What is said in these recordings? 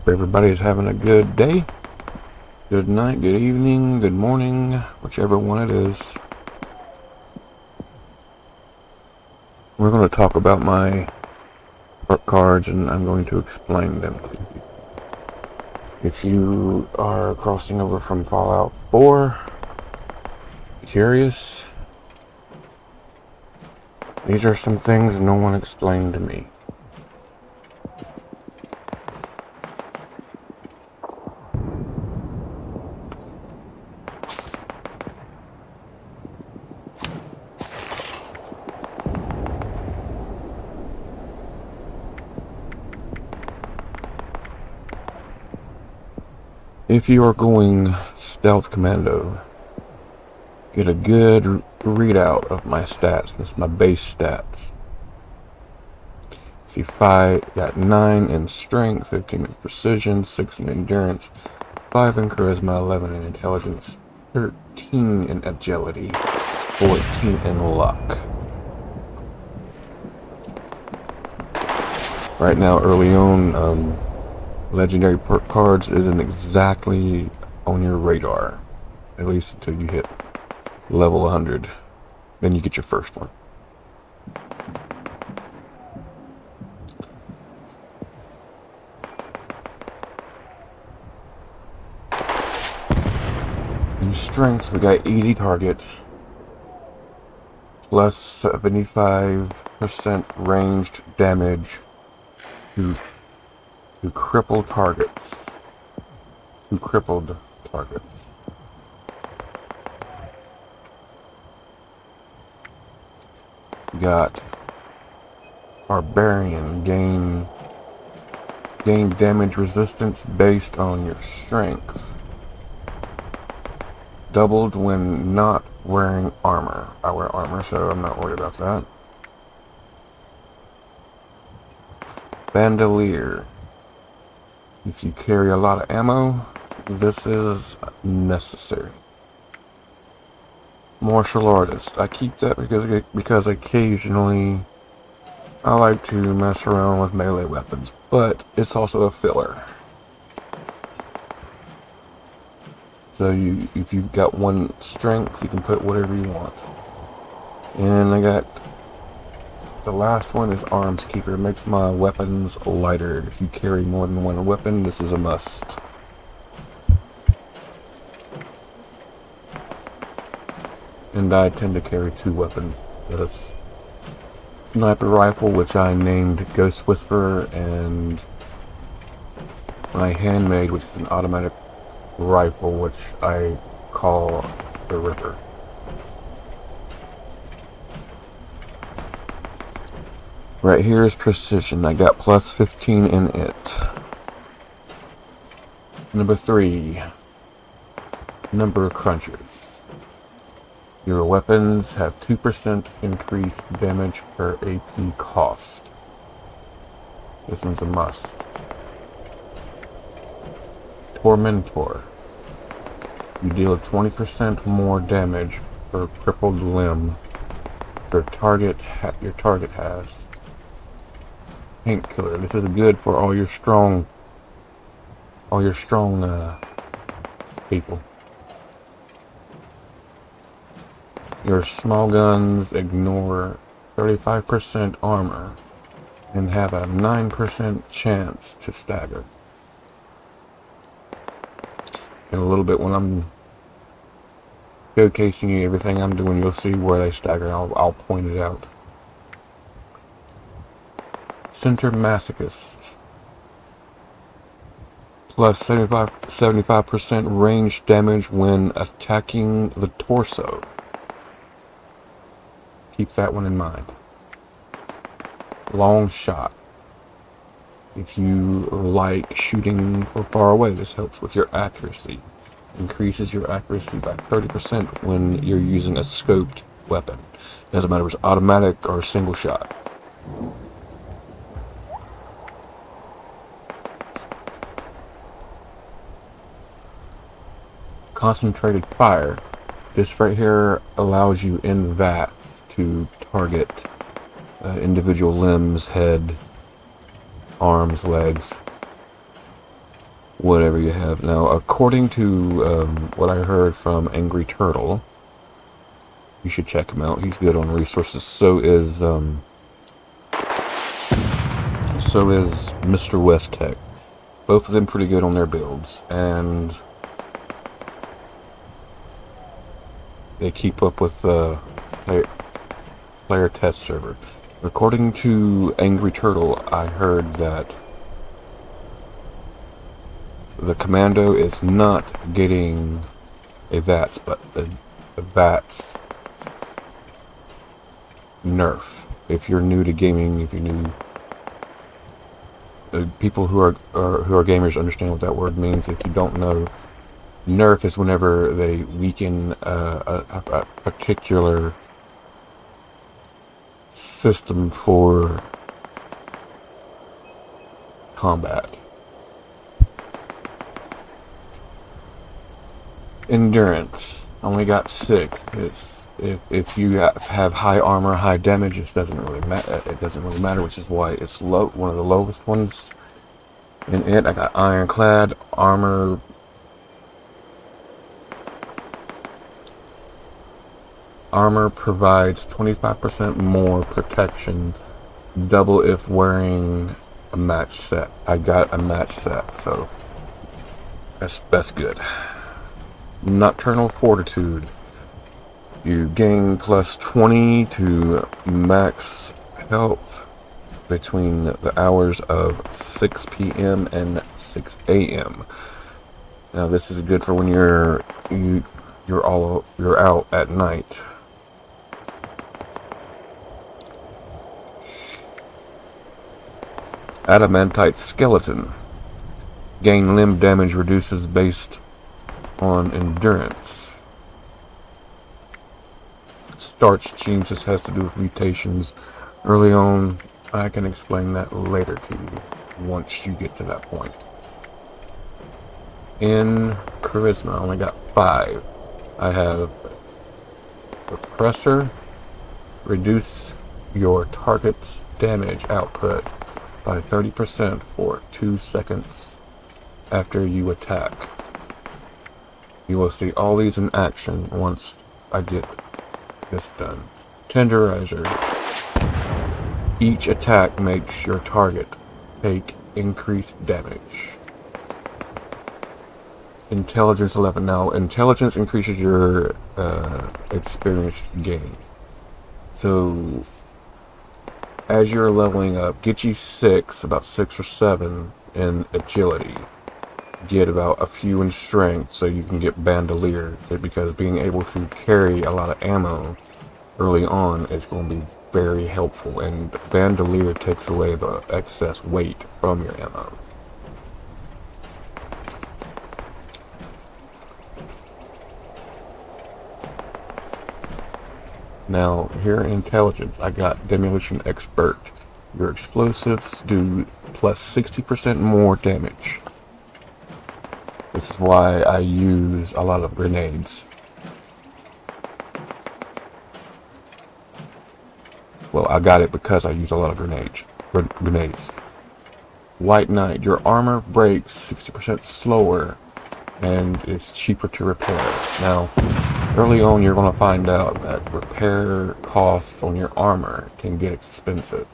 Hope everybody is having a good day, good night, good evening, good morning, whichever one it is. We're going to talk about my perk cards and I'm going to explain them to you. If you are crossing over from Fallout 4, curious, these are some things no one explained to me. If you are going stealth commando, get a good readout of my stats. This is my base stats. See, got 9 in strength, 15 in precision, 6 in endurance, 5 in charisma, 11 in intelligence, 13 in agility, 14 in luck. Right now, early on, legendary perk cards isn't exactly on your radar, at least until you hit level 100. Then you get your first one. In strength, we got easy target, plus 75% ranged damage to crippled targets. We got Barbarian, gain damage resistance based on your strength. Doubled when not wearing armor. I wear armor, so I'm not worried about that. Bandolier. If you carry a lot of ammo, this is necessary. Martial artist. I keep that because occasionally I like to mess around with melee weapons, but it's also a filler. So if you've got one strength, you can put whatever you want. And I got the last one is arms keeper. It makes my weapons lighter. If you carry more than one weapon, this is a must. And I tend to carry 2 weapons. That's sniper rifle, which I named Ghost Whisperer, and my handmade, which is an automatic rifle, which I call the Ripper. Right here is precision. I got plus 15 in it. Number 3, number crunchers. Your weapons have 2% increased damage per AP cost. This one's a must. Tormentor. You deal 20% more damage per crippled limb your target has. Painkiller. This is good for all your strong people. Your small guns ignore 35% armor and have a 9% chance to stagger. In a little bit, when I'm showcasing you everything I'm doing, you'll see where they stagger. I'll point it out. Center Masochist. Plus 75% range damage when attacking the torso. Keep that one in mind. Long shot. If you like shooting from far away, this helps with your accuracy. Increases your accuracy by 30% when you're using a scoped weapon. Doesn't matter if it's automatic or single shot. Concentrated fire. This right here allows you in VATS to target individual limbs, head, arms, legs. whatever you have. Now, according to what I heard from Angry Turtle, you should check him out. He's good on resources. So is Mr. West Tech. Both of them pretty good on their builds, and they keep up with player test server. According to Angry Turtle, I heard that the Commando is not getting a VATS, but a VATS nerf. If you're new to gaming, if you're new, people who are gamers understand what that word means. If you don't know, nerf is whenever they weaken a particular system for combat. Endurance only got 6. If you have high armor, high damage, it doesn't really matter, which is why it's low, one of the lowest ones. In it, I got ironclad armor. Armor provides 25% more protection, double if wearing a match set. I got a match set, so that's good. Nocturnal Fortitude. You gain plus 20 to max health between the hours of 6 p.m. and 6 a.m. Now this is good for when you're out at night. Adamantite Skeleton. Gain limb damage reduces based on endurance. Starch genes, this has to do with mutations early on. I can explain that later to you once you get to that point. In Charisma, I only got 5. I have Repressor. Reduce your target's damage output by 30% for 2 seconds after you attack. You will see all these in action once I get this done. Tenderizer. Each attack makes your target take increased damage. Intelligence 11. Now, intelligence increases your experience gain. So, as you're leveling up, get you 6, about 6 or 7 in agility. Get about a few in strength so you can get bandolier, because being able to carry a lot of ammo early on is going to be very helpful, and bandolier takes away the excess weight from your ammo. Now, here in intelligence, I got Demolition Expert. Your explosives do plus 60% more damage. This is why I use a lot of grenades. Well, I got it because I use a lot of grenades. White Knight. Your armor breaks 60% slower and it's cheaper to repair. Now, early on you're going to find out that repair costs on your armor can get expensive.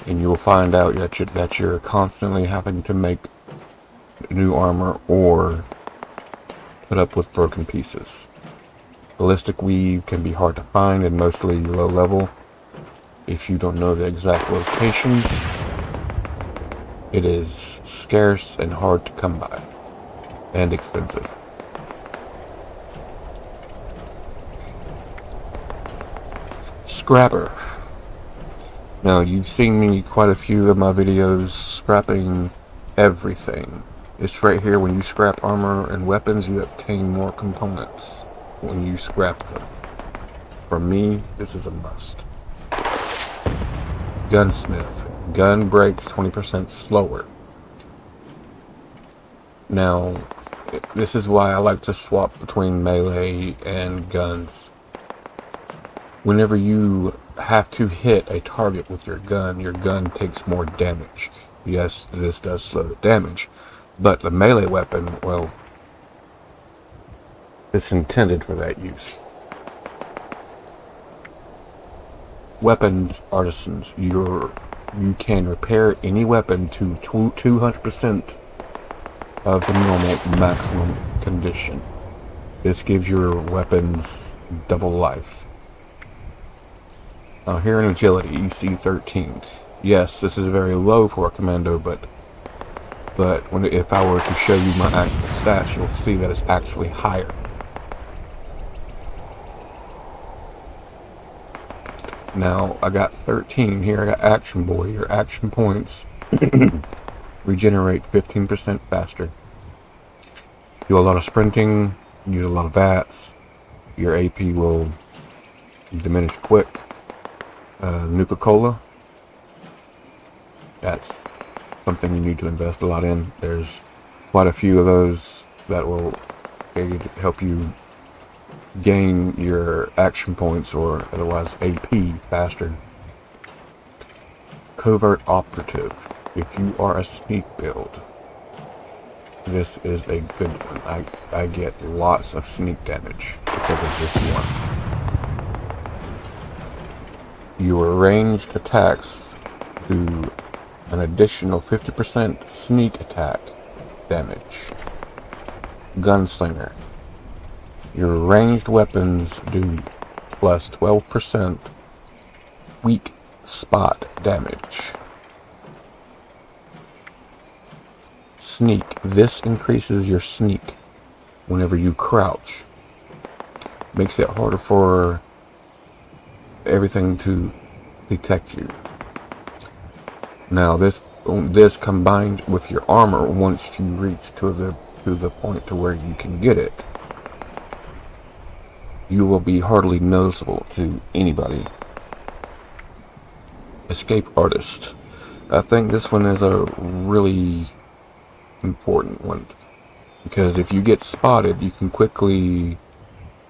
And you'll find out that you're constantly having to make new armor or put up with broken pieces. Ballistic weave can be hard to find and mostly low level. If you don't know the exact locations, it is scarce and hard to come by, and expensive. Scrapper. Now, you've seen me quite a few of my videos scrapping everything. It's right here. When you scrap armor and weapons, you obtain more components when you scrap them. For me, this is a must. Gunsmith. Gun breaks 20% slower. Now, this is why I like to swap between melee and guns. Whenever you have to hit a target with your gun takes more damage. Yes, this does slow the damage, but the melee weapon, well, it's intended for that use. Weapons artisans, you can repair any weapon to 200% of the normal maximum condition. This gives your weapons double life. Now here in agility, EC 13. Yes, this is very low for a commando, but if I were to show you my actual stats, you'll see that it's actually higher. Now I got 13 here. I got Action Boy. Your action points regenerate 15% faster. Do a lot of sprinting, use a lot of VATS. Your AP will diminish quick. Nuka-Cola. That's something you need to invest a lot in. There's quite a few of those that will help you gain your action points, or otherwise AP, faster. Covert Operative. If you are a sneak build, this is a good one. I get lots of sneak damage because of this one. Your ranged attacks do an additional 50% sneak attack damage. Gunslinger. Your ranged weapons do plus 12% weak spot damage. Sneak. This increases your sneak whenever you crouch. Makes it harder for everything to detect you. Now this combined with your armor, once you reach to the point to where you can get it, you will be hardly noticeable to anybody. Escape Artist. I think this one is a really important one, because if you get spotted, you can quickly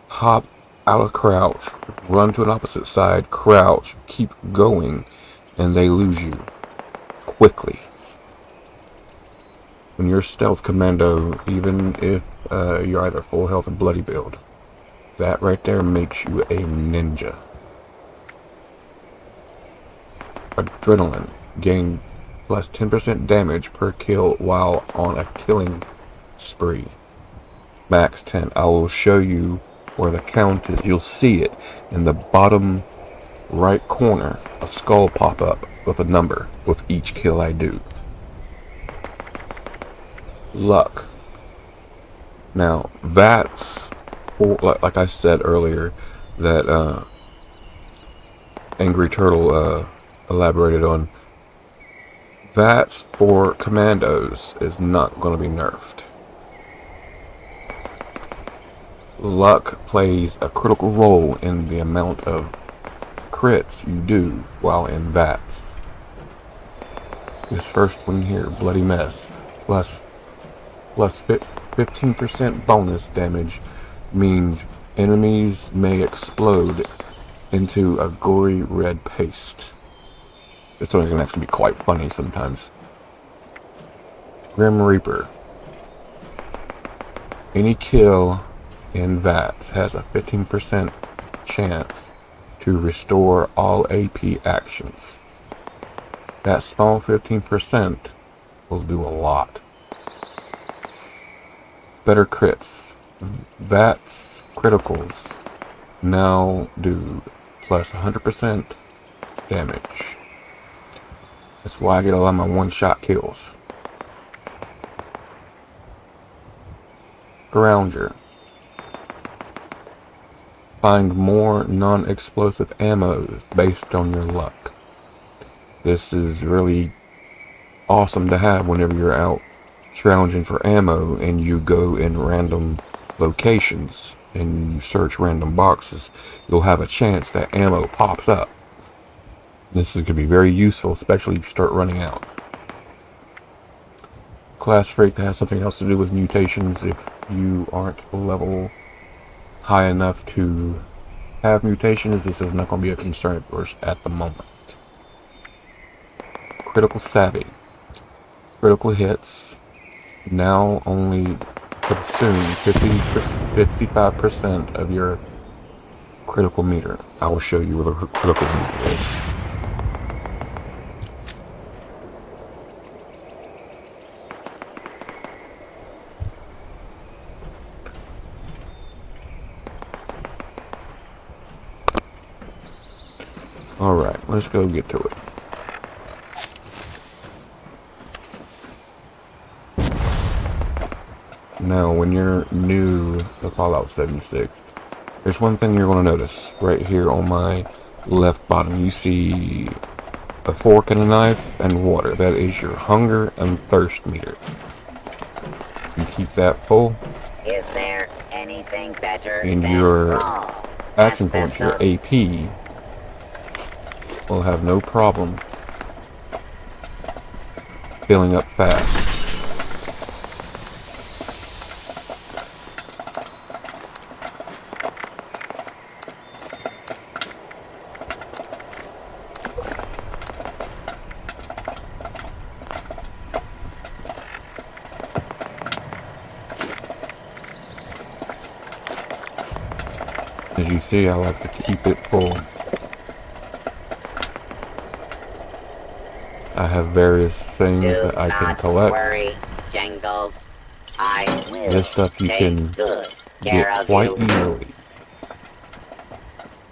hop out of crouch, run to an opposite side, crouch, keep going, and they lose you quickly. When you're stealth commando, even if you're either full health or bloody build, that right there makes you a ninja. Adrenaline. Gain plus 10% damage per kill while on a killing spree. Max 10. I will show you where the count is. You'll see it in the bottom right corner. A skull pop up with a number with each kill I do. Luck. Now that's, like I said earlier, that Angry Turtle elaborated on. VATS for commandos is not going to be nerfed. Luck plays a critical role in the amount of crits you do while in VATS. This first one here, Bloody Mess, plus 15% bonus damage, means enemies may explode into a gory red paste. This one can actually be quite funny sometimes. Grim Reaper. Any kill in VATS has a 15% chance to restore all AP actions. That small 15% will do a lot. Better crits. VATS criticals now do plus 100% damage. That's why I get a lot of my one-shot kills. Grounger. Find more non-explosive ammo based on your luck. This is really awesome to have whenever you're out scrounging for ammo and you go in random locations and you search random boxes. You'll have a chance that ammo pops up. This is going to be very useful, especially if you start running out. Class Freak, that has something else to do with mutations. If you aren't level high enough to have mutations, this is not going to be a concern of yours at the moment. Critical Savvy. critical hits now only consume 55% of your critical meter. I will show you where the critical meter is. Alright, let's go get to it. Now, when you're new to Fallout 76, there's one thing you're going to notice. Right here on my left bottom, you see a fork and a knife and water. That is your hunger and thirst meter. You keep that full. Is there anything better and than your action points, your asbestos? AP, will have no problem filling up fast. As you see, I like to keep it full. I have various things that I can collect. Worry, Jingles. I will This stuff you can good care get of quite you. easily.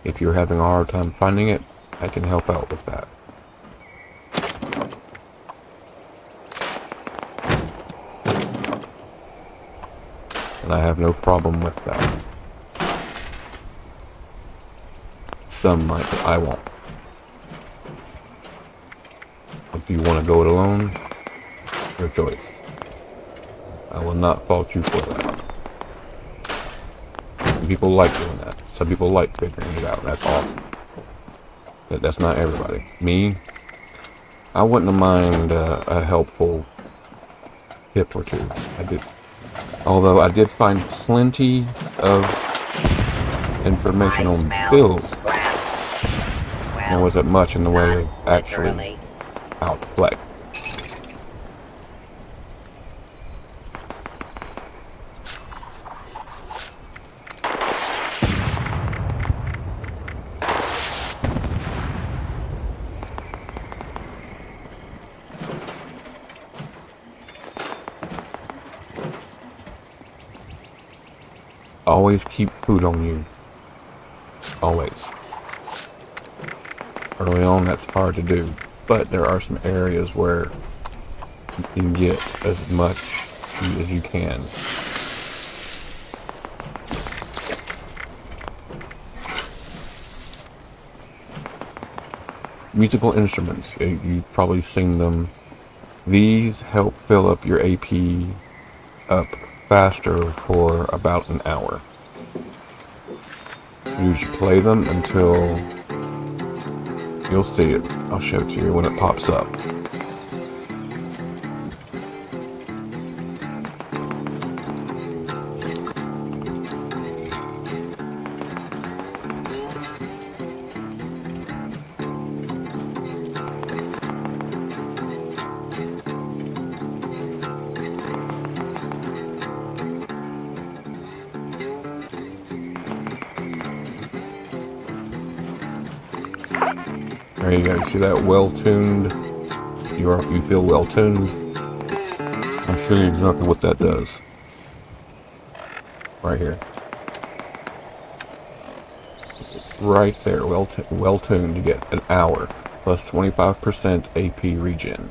If you're having a hard time finding it, I can help out with that. And I have no problem with that. Some might, but I won't. If you want to go it alone, your choice. I will not fault you for that. Some people like doing that. Some people like figuring it out. That's awesome. But that's not everybody. Me, I wouldn't mind a helpful tip or two. Although I did find plenty of information on builds. There wasn't much in the way of actually how to play. Always keep food on you. Always. Early on, that's hard to do, but there are some areas where you can get as much food as you can. Musical instruments, you've probably seen them. These help fill up your AP up faster for about an hour. You usually play them until you'll see it. I'll show it to you when it pops up. There you go. You see that well-tuned? You feel well-tuned? I'll show you exactly what that does. Right here. It's right there, well-tuned. You get an hour plus 25% AP regen.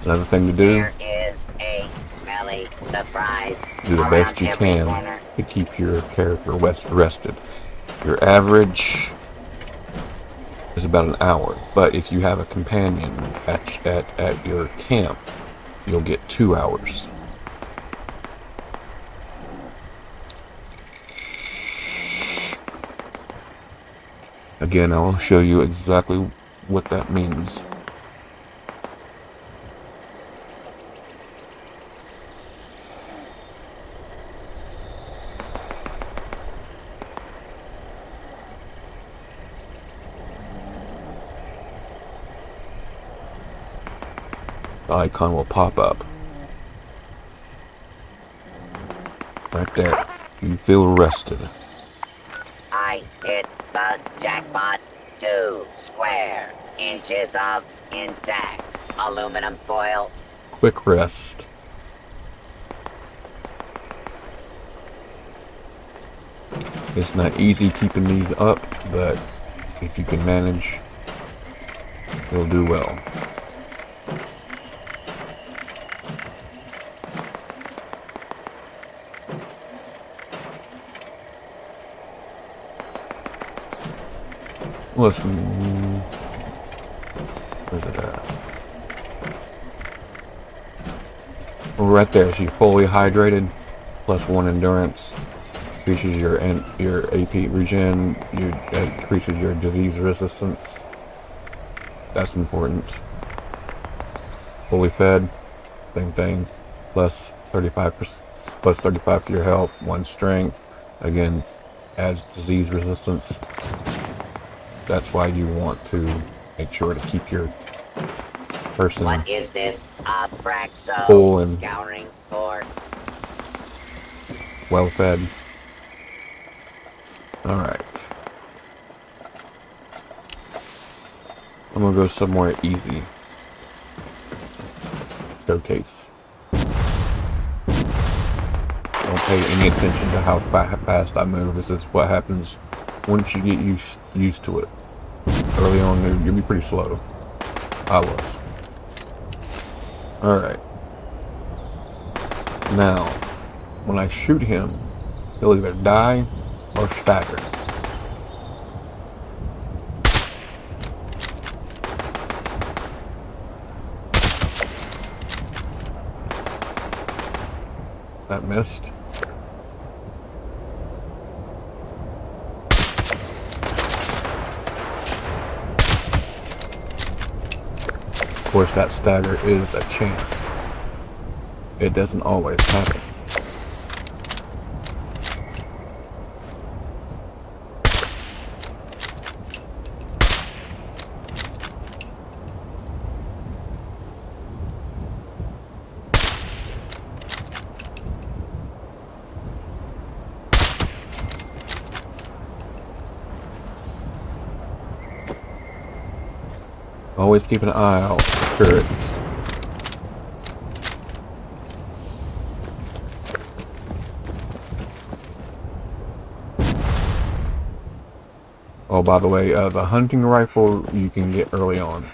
Another thing to do. There is a smelly surprise. Do the best you can to keep your character rested. Your average is about an hour, but if you have a companion at your camp, you'll get 2 hours. Again, I will show you exactly what that means. the icon will pop up. Right there. You feel rested. I hit the jackpot. 2 square inches of intact aluminum foil. Quick rest. It's not easy keeping these up, but if you can manage, you'll do well. Listen, where's it at? Well, right there. She's fully hydrated, +1 endurance, increases your AP regen, increases your disease resistance. That's important. Fully fed, same thing. +35%, +35 to your health, 1 strength. Again, adds disease resistance. That's why you want to make sure to keep your person What is this? Abraxo full and scouring for. well fed. Alright. I'm gonna go somewhere easy. Showcase. Don't pay any attention to how fast I move. This is what happens once you get used to it. Early on, you'll be pretty slow. I was. Alright. Now, when I shoot him, he'll either die or stagger. That missed. Of course, that stagger is a chance. It doesn't always happen. Always keep an eye out for turrets. Oh, by the way, the hunting rifle you can get early on.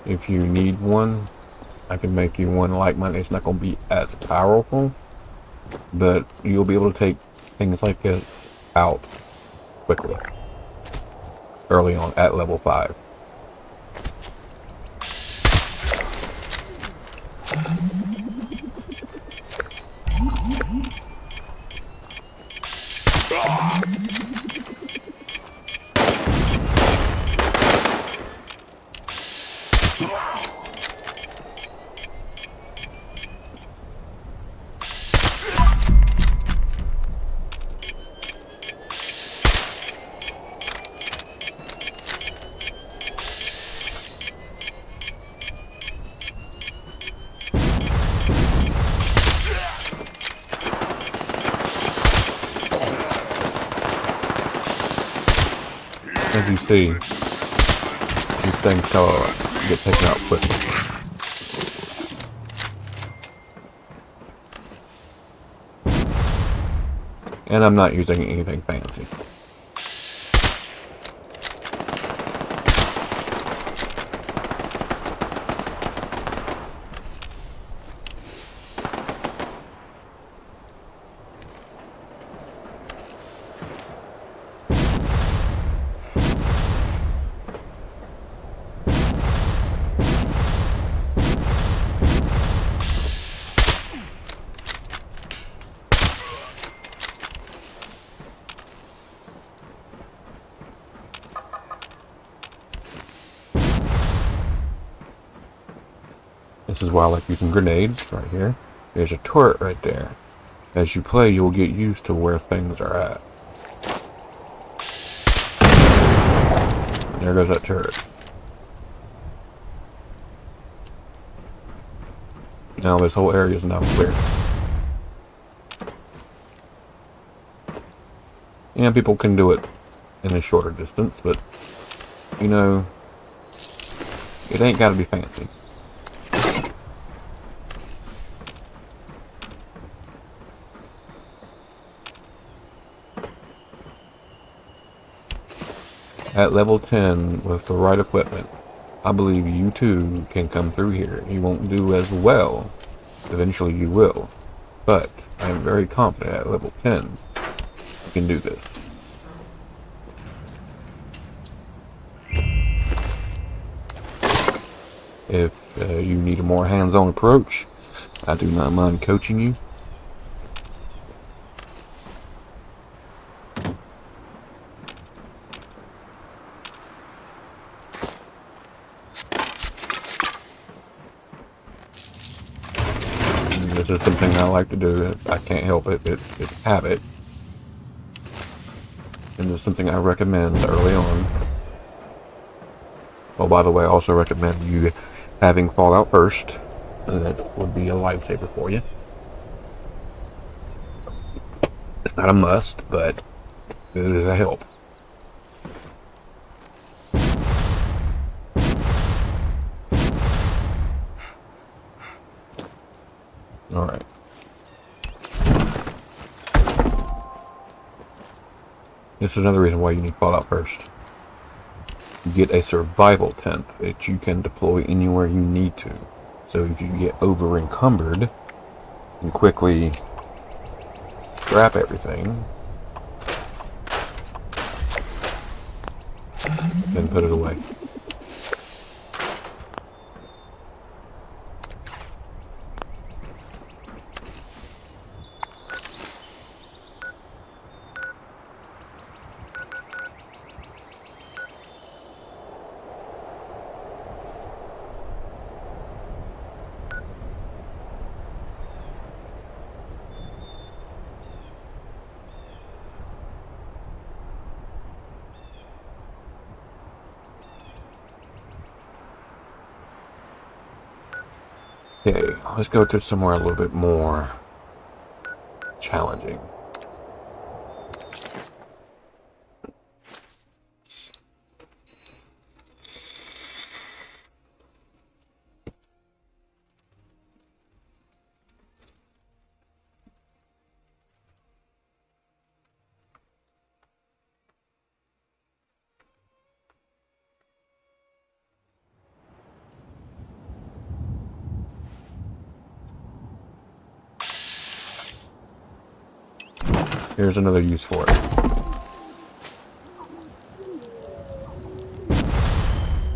If you need one, I can make you one like mine. It's not going to be as powerful, but you'll be able to take things like this out quickly. Early on at level 5. As you see, these things get taken out quickly. And I'm not using anything fancy. This is why I like using grenades right here. There's a turret right there. As you play, you'll get used to where things are at. There goes that turret. Now this whole area is now clear. Yeah, people can do it in a shorter distance, but, you know, it ain't gotta be fancy. At level 10, with the right equipment, I believe you too can come through here. You won't do as well. Eventually you will. But I am very confident at level 10 you can do this. If you need a more hands-on approach, I do not mind coaching you. This is something I like to do. I can't help it. It's habit. And it's something I recommend early on. Oh, by the way, I also recommend you having Fallout first. That would be a lifesaver for you. It's not a must, but it is a help. Alright. This is another reason why you need Fallout first. You get a survival tent that you can deploy anywhere you need to. So if you get over encumbered, you can quickly scrap everything, then put it away. Okay, let's go to somewhere a little bit more challenging. Here's another use for it.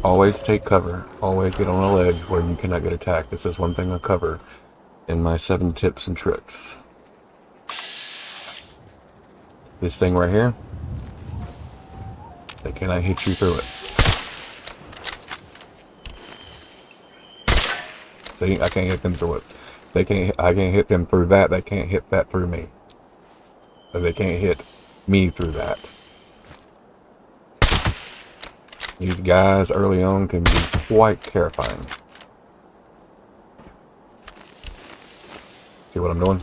Always take cover. Always get on a ledge where you cannot get attacked. This is one thing I cover in my 7 tips and tricks. This thing right here, they cannot hit you through it. See, I can't hit them through it. I can't hit them through that. They can't hit that through me. But they can't hit me through that. These guys early on can be quite terrifying. See what I'm doing?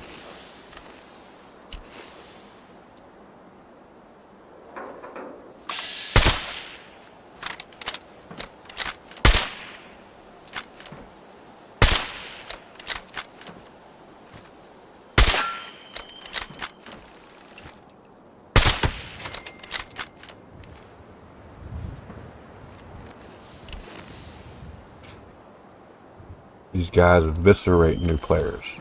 These guys eviscerate new players.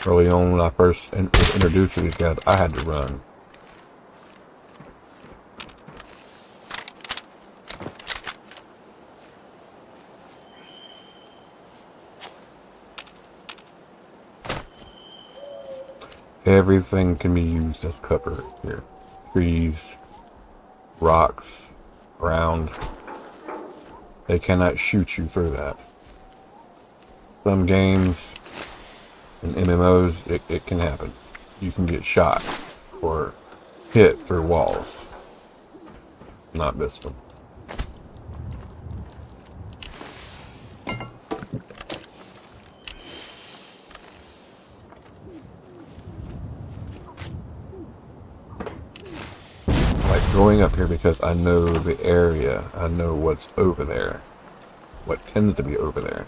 Early on when I first was introduced to these guys, I had to run. Everything can be used as cover here. Trees, rocks, ground. They cannot shoot you through that. Some games and MMOs, it can happen. You can get shot or hit through walls. Not this one. I like going up here because I know the area. I know what's over there. What tends to be over there.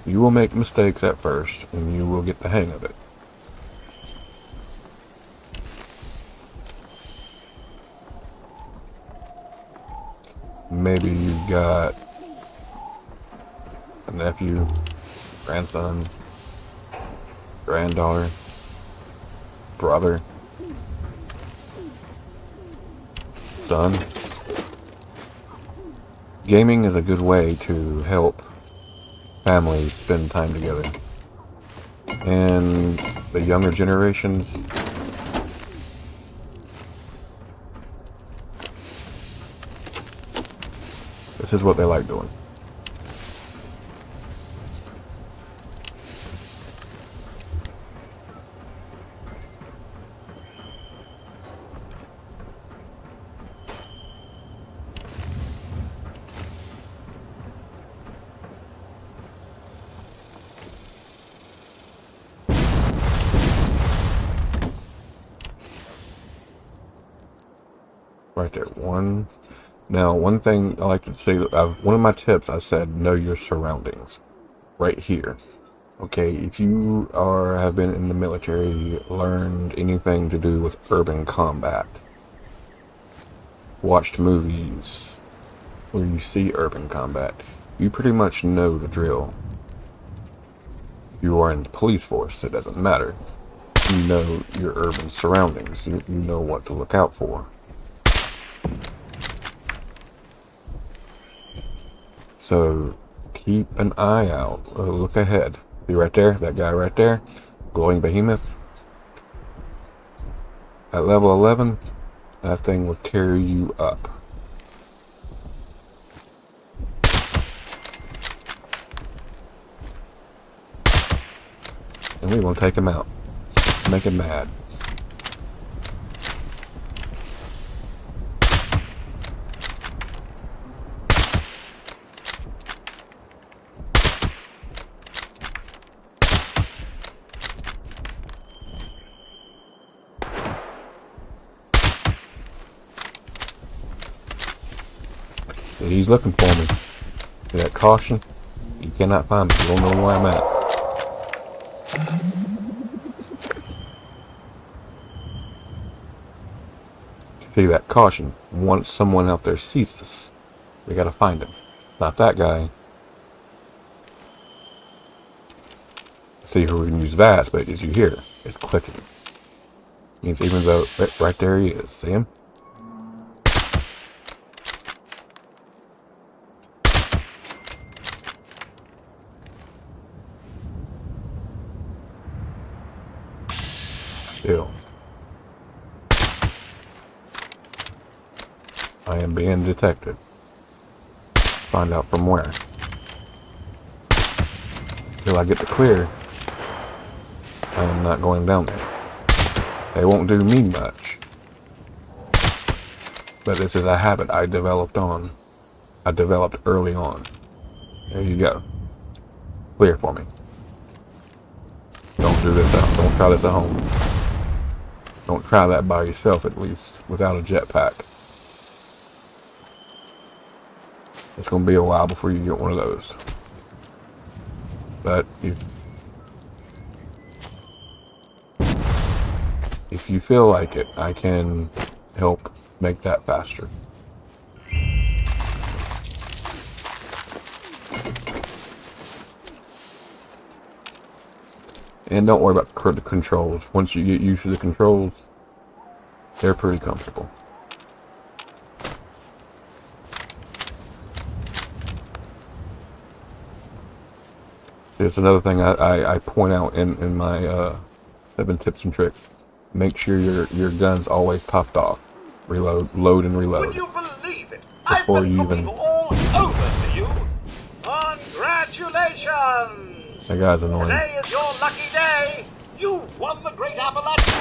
You will make mistakes at first, and you will get the hang of it. Maybe you've got a nephew, grandson, granddaughter, brother, son. Gaming is a good way to help families spend time together. And the younger generations, this is what they like doing. Right there. One thing I like to say, one of my tips, I said, know your surroundings. Right here. Okay, if you have been in the military, learned anything to do with urban combat, watched movies where you see urban combat, you pretty much know the drill. If you are in the police force, it doesn't matter. You know your urban surroundings. You know what to look out for. So keep an eye out. Look ahead. See right there? That guy right there? Glowing behemoth. At level 11, that thing will tear you up. And we want to take him out. Make him mad. He's looking for me. See that caution? You cannot find me. You don't know where I'm at. See that caution? Once someone out there sees us, we gotta find him. It's not that guy. See who we can use VAS, but as you hear, it's clicking. Means even though right there he is. See him? Still. I am being detected. Find out from where. Till I get the clear, I am not going down there. They won't do me much. But this is a habit I developed early on. There you go. Clear for me. Don't do this don't try this at home. Don't try that by yourself, at least, without a jetpack. It's going to be a while before you get one of those. But if you feel like it, I can help make that faster. And don't worry about the controls. Once you get used to the controls, they're pretty comfortable. It's another thing I point out in my 7 tips and tricks. Make sure your gun's always topped off. Load and reload. Would you believe it? Before I've been you looking even... all over for you. Congratulations! That guy's annoying. Today is your lucky day. You've won the Great Appalachian!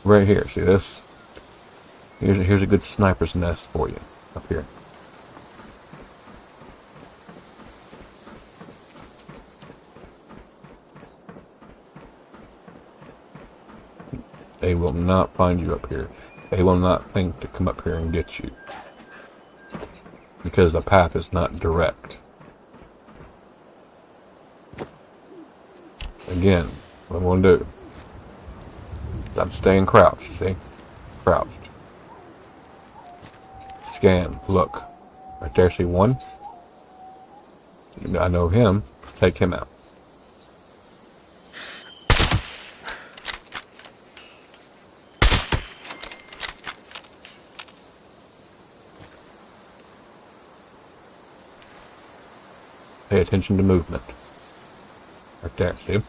Right here, see this? Here's a good sniper's nest for you, up here. They will not find you up here. They will not think to come up here and get you. Because the path is not direct. Again, what I'm going to do, I'm staying crouched, see? Crouched. Scan, look. Right there, see one? I know him. Take him out. Pay attention to movement. Right there, see?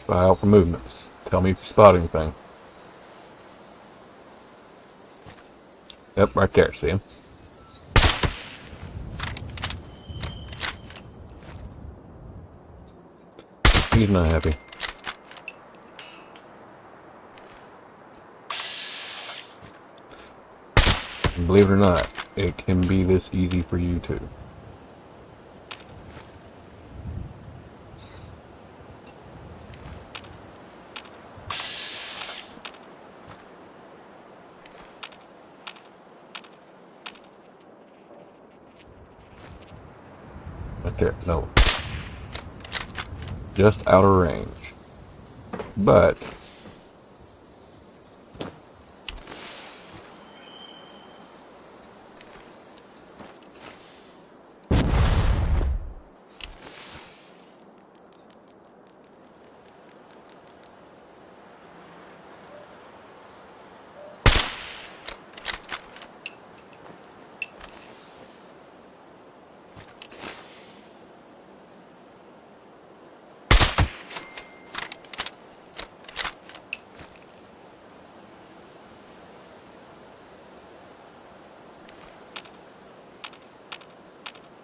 Spy out for movements. Tell me if you spot anything. Yep, right there, see him? He's not happy. And believe it or not, it can be this easy for you too. Right there, no. Just out of range. But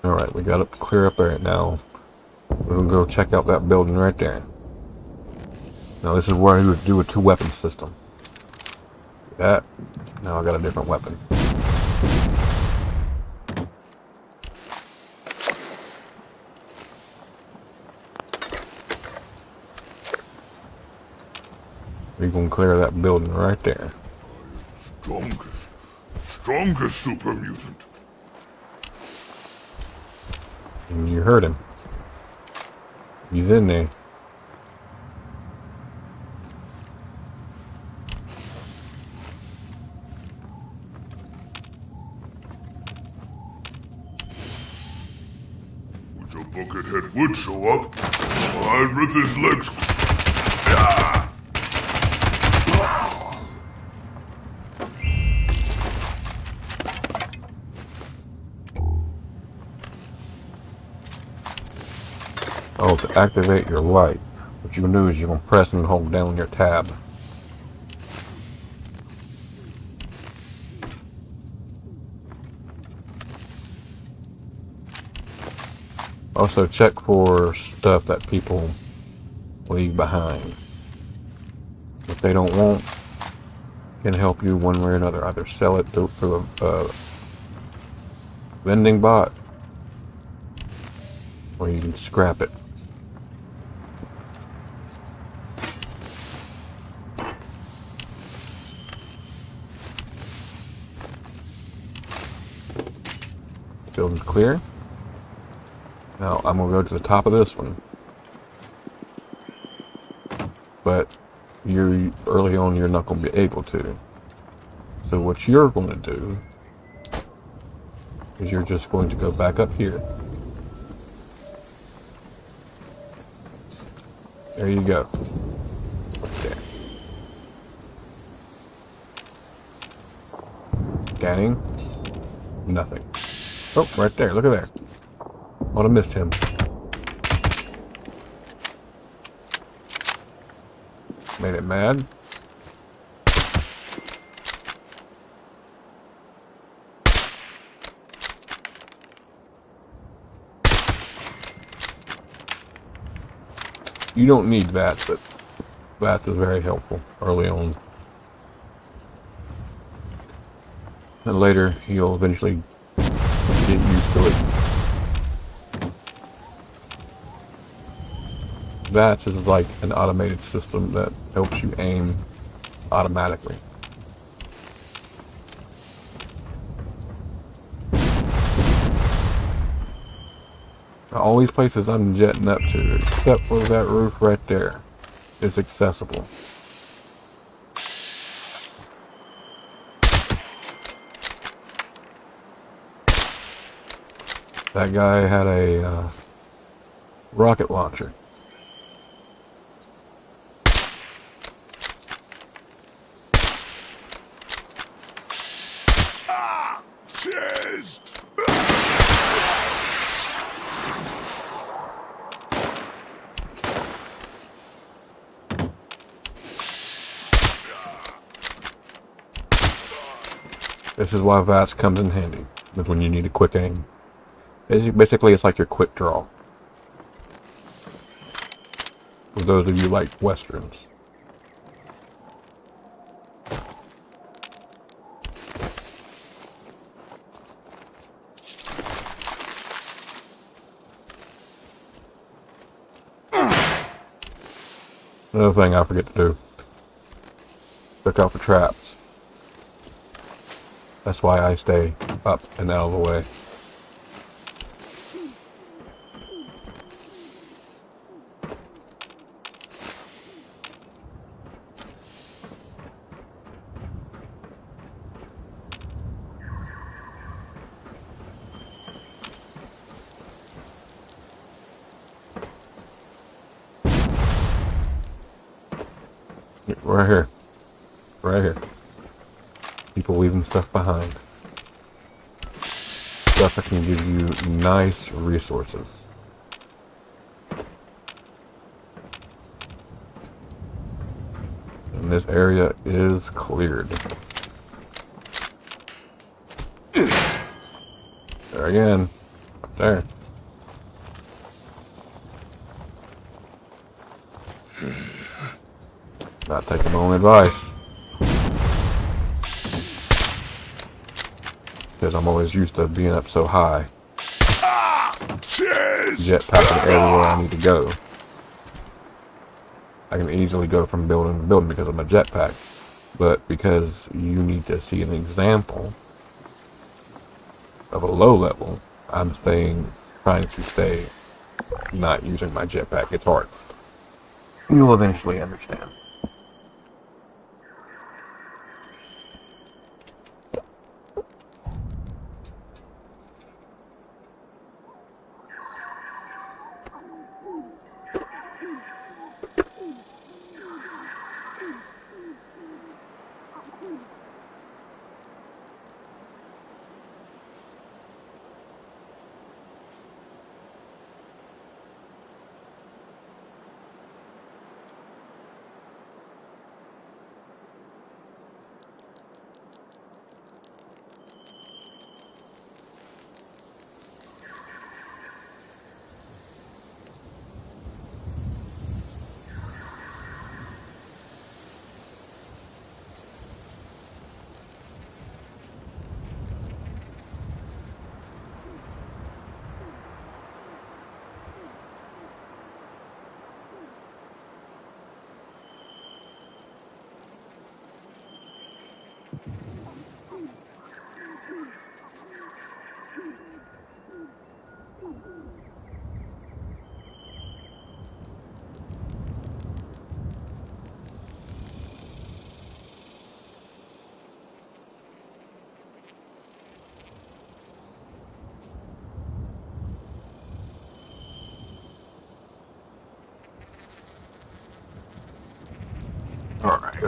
alright, we got it clear up there now. We're gonna go check out that building right there. Now this is where I would do a 2-weapon system. That. Now I got a different weapon. We're gonna clear that building right there. Strongest super mutant. And you heard him. He's in there. Which a buckethead would show up, I'd rip his legs. Ah! Oh, to activate your light, what you're gonna do is you're gonna press and hold down your tab. Also check for stuff that people leave behind. If they don't want, can help you one way or another. Either sell it through a vending bot, or you can scrap it. Building's clear. Now I'm gonna go to the top of this one, but early on you're not gonna be able to. So what you're gonna do is you're just going to go back up here. There you go. Right there. Scanning. Nothing. Oh, right there. Look at there. I would have missed him. Made it mad. You don't need that, but that is very helpful early on. And later, you'll eventually get used to it. VATS is like an automated system that helps you aim automatically. Now, all these places I'm jetting up to, except for that roof right there, is accessible. That guy had a rocket launcher. Chest! This is why VATS comes in handy, is when you need a quick aim. Basically, it's like your quick draw. For those of you like westerns. Another thing I forget to do. Look out for traps. That's why I stay up and out of the way. Right here. Right here. People leaving stuff behind. Stuff that can give you nice resources. And this area is cleared. There again. Up there. Not taking my own advice. Because I'm always used to being up so high. Jetpacking everywhere I need to go. I can easily go from building to building because of my jetpack. But because you need to see an example of a low level, I'm trying to stay not using my jetpack. It's hard. You'll eventually understand.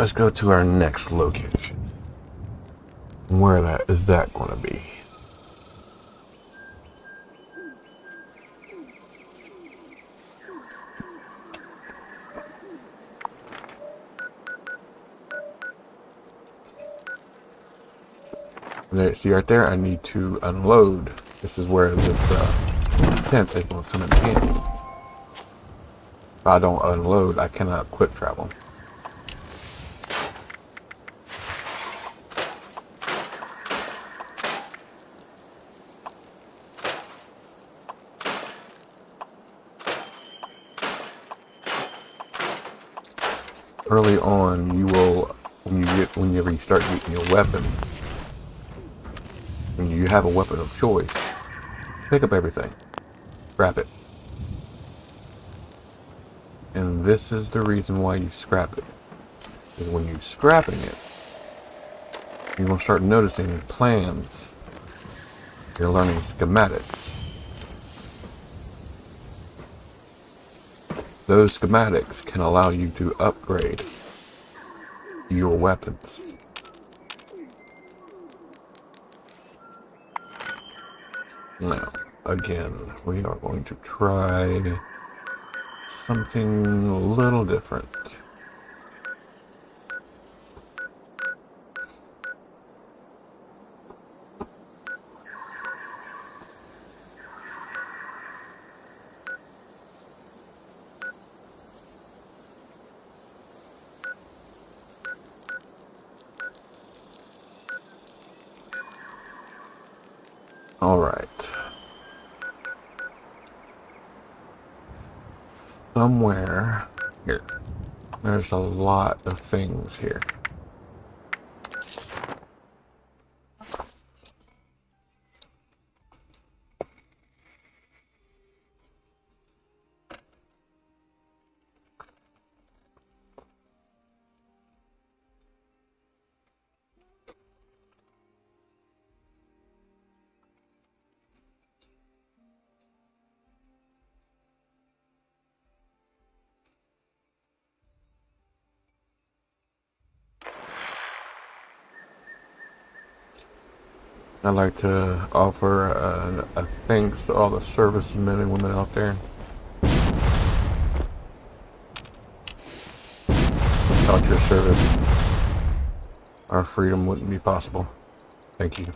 let's go to our next location. Where that is that going to be? There, see right there, I need to unload. This is where this tent is going to come in handy. If I don't unload, I cannot quick travel. Early on, you will, whenever you start getting your weapons, when you have a weapon of choice, pick up everything, scrap it. And this is the reason why you scrap it. Because when you're scrapping it, you're going to start noticing plans. You're learning schematics. Those schematics can allow you to upgrade your weapons. Now, again, we are going to try something a little different. Alright. Somewhere here. There's a lot of things here. I'd like to offer a thanks to all the servicemen and women out there. Without your service, our freedom wouldn't be possible. Thank you.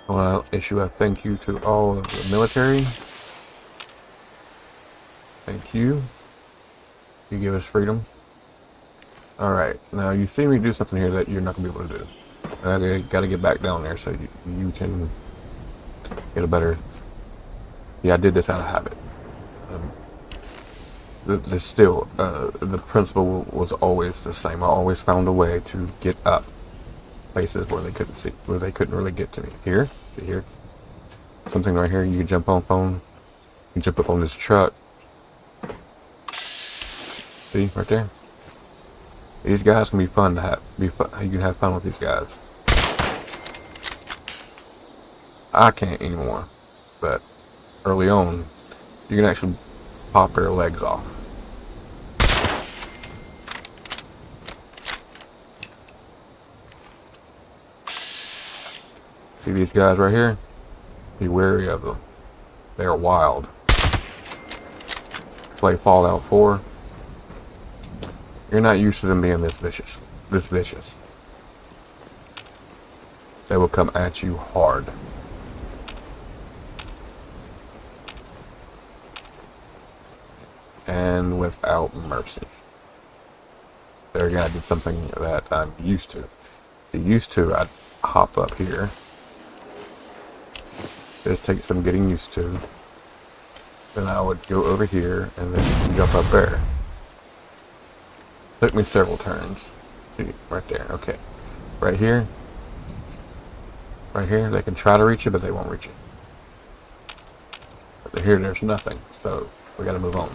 I want to issue a thank you to all of the military. Thank you. You give us freedom. Alright, now you see me do something here that you're not going to be able to do. I got to get back down there so you can get a better... Yeah, I did this out of habit. The principle was always the same. I always found a way to get up places where they couldn't see, where they couldn't really get to me. Here, see here, something right here. You can jump on phone. You can jump up on this truck. See right there. These guys can be fun to have. You can have fun with these guys. I can't anymore, but early on, you can actually pop their legs off. See these guys right here? Be wary of them. They are wild. Play Fallout 4. You're not used to them being this vicious. They will come at you hard. And without mercy. There again, I did something that I'm used to. I'd hop up here. Just take some getting used to. Then I would go over here and then jump up there. Took me several turns. See, right there, okay. Right here, they can try to reach you, but they won't reach you. But here, there's nothing, so we gotta move on.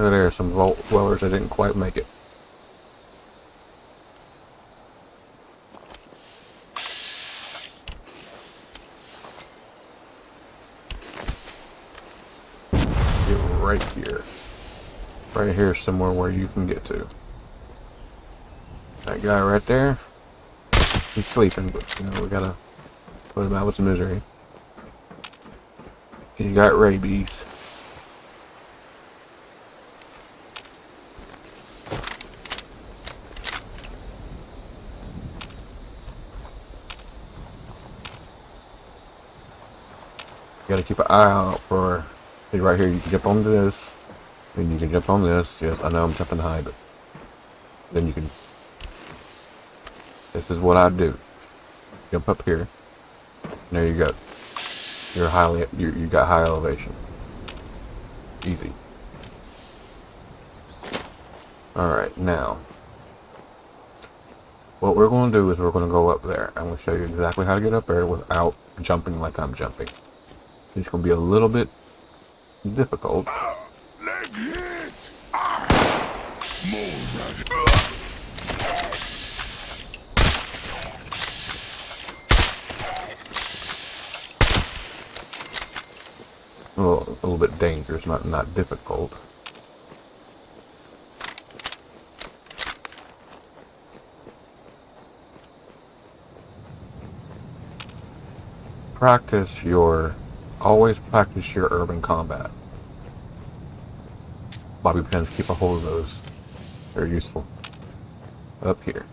There's some vault dwellers that didn't quite make it. Get right here. Right here somewhere where you can get to. That guy right there, he's sleeping, but you know, we gotta put him out with some misery. He's got rabies. You gotta keep an eye out for, see right here, you can jump on this, then you can jump on this. Yes, I know I'm jumping high, but then you can, this is what I do. Jump up here. There you go. You got high elevation. Easy. Alright, now, what we're going to do is we're going to go up there. I'm going to show you exactly how to get up there without jumping like I'm jumping. It's going to be a little bit difficult. Leg hit! A little bit dangerous, not difficult. Always practice your urban combat. Bobby pins, keep a hold of those. They're useful. Up here.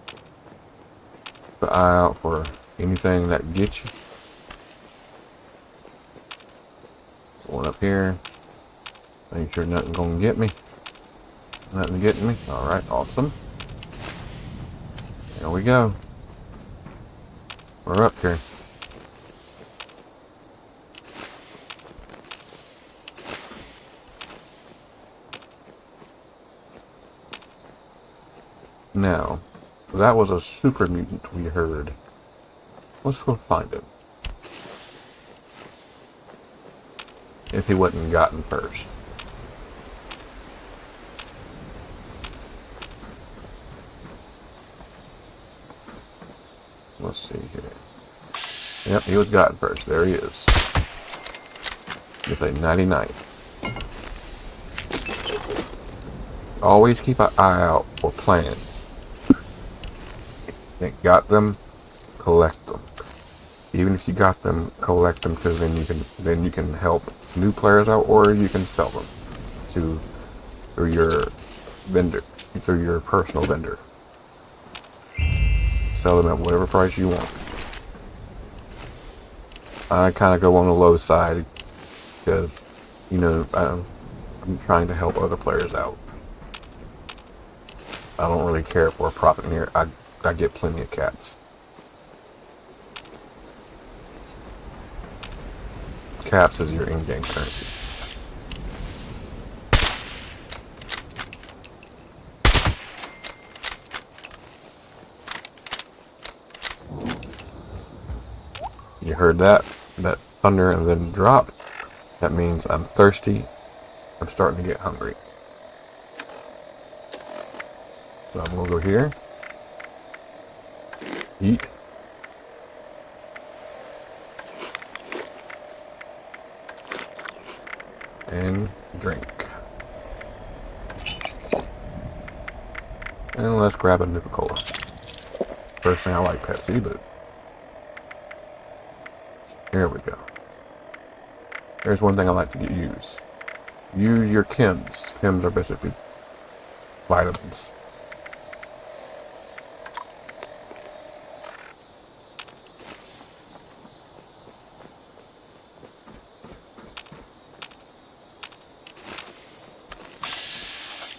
Keep an eye out for anything that gets you. One up here. Make sure nothing gonna get me. Nothing getting me. Alright, awesome. There we go. We're up here. Now, that was a super mutant we heard. Let's go find him. If he wasn't gotten first. Let's see here. Yep, he was gotten first. There he is. With a 99. Always keep an eye out for plans. Got them, collect them. Even if you got them, collect them, because then you can help new players out, or you can sell them through your vendor, through your personal vendor. Sell them at whatever price you want. I kind of go on the low side because, you know, I'm trying to help other players out. I don't really care for a profit here. I get plenty of cats. Caps is your in-game currency. You heard that thunder and then drop. That means I'm thirsty. I'm starting to get hungry. So I'm gonna go here. Eat. And drink. And let's grab a Nuka-Cola. First thing I like Pepsi, but here we go. There's one thing I like to use. Use your chems. Chems are basically vitamins.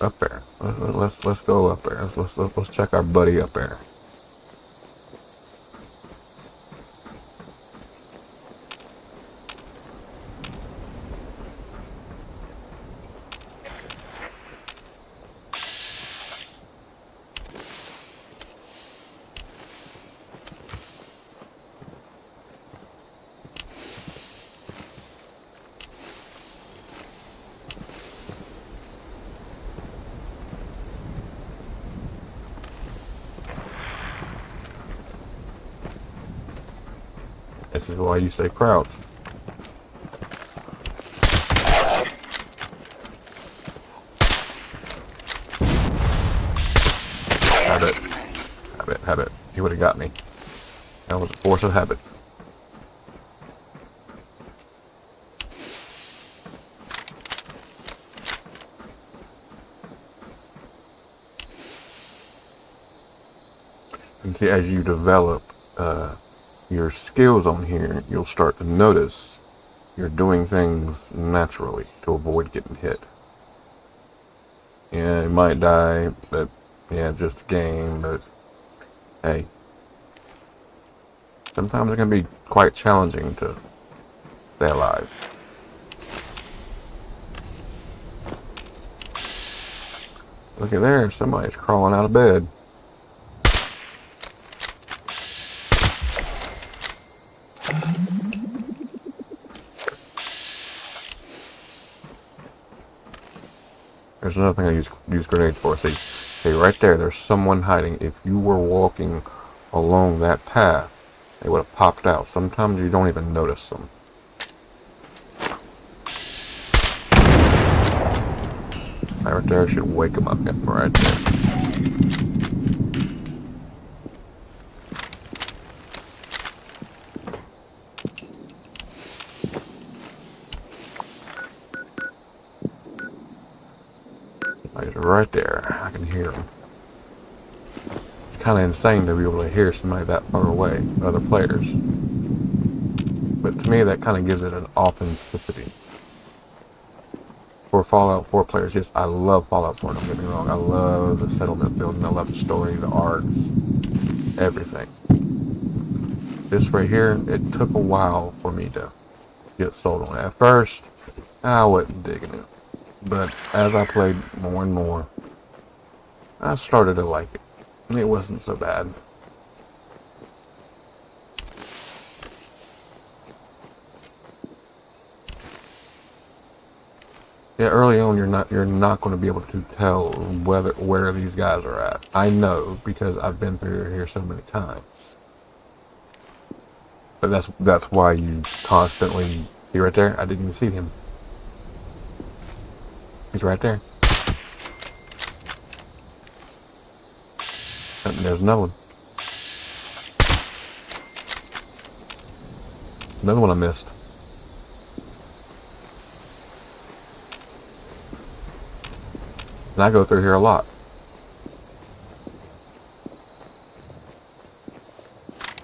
Up there. Let's go up there. Let's check our buddy up there. This is why you stay crouched. Habit. Habit, habit. He would have got me. That was a force of habit. And see, as you develop your skills on here, you'll start to notice you're doing things naturally to avoid getting hit. Yeah, you might die, but yeah, it's just a game, but hey. Sometimes it can be quite challenging to stay alive. Look at there, somebody's crawling out of bed. There's another thing I use grenades for. See, right there's someone hiding. If you were walking along that path, they would have popped out. Sometimes you don't even notice them. Right there should wake them up. Yep, right there. He's right there. I can hear him. It's kind of insane to be able to hear somebody that far away, other players. But to me, that kind of gives it an authenticity. For Fallout 4 players, yes, I love Fallout 4, don't get me wrong. I love the settlement building, I love the story, the arcs, everything. This right here, it took a while for me to get sold on it. At first, I wasn't digging it. But as I played more and more, I started to like it. And it wasn't so bad. Yeah, early on you're not going to be able to tell where these guys are at. I know because I've been through here so many times. But that's why you constantly see right there. I didn't even see him. He's right there. And there's another one. Another one I missed. And I go through here a lot.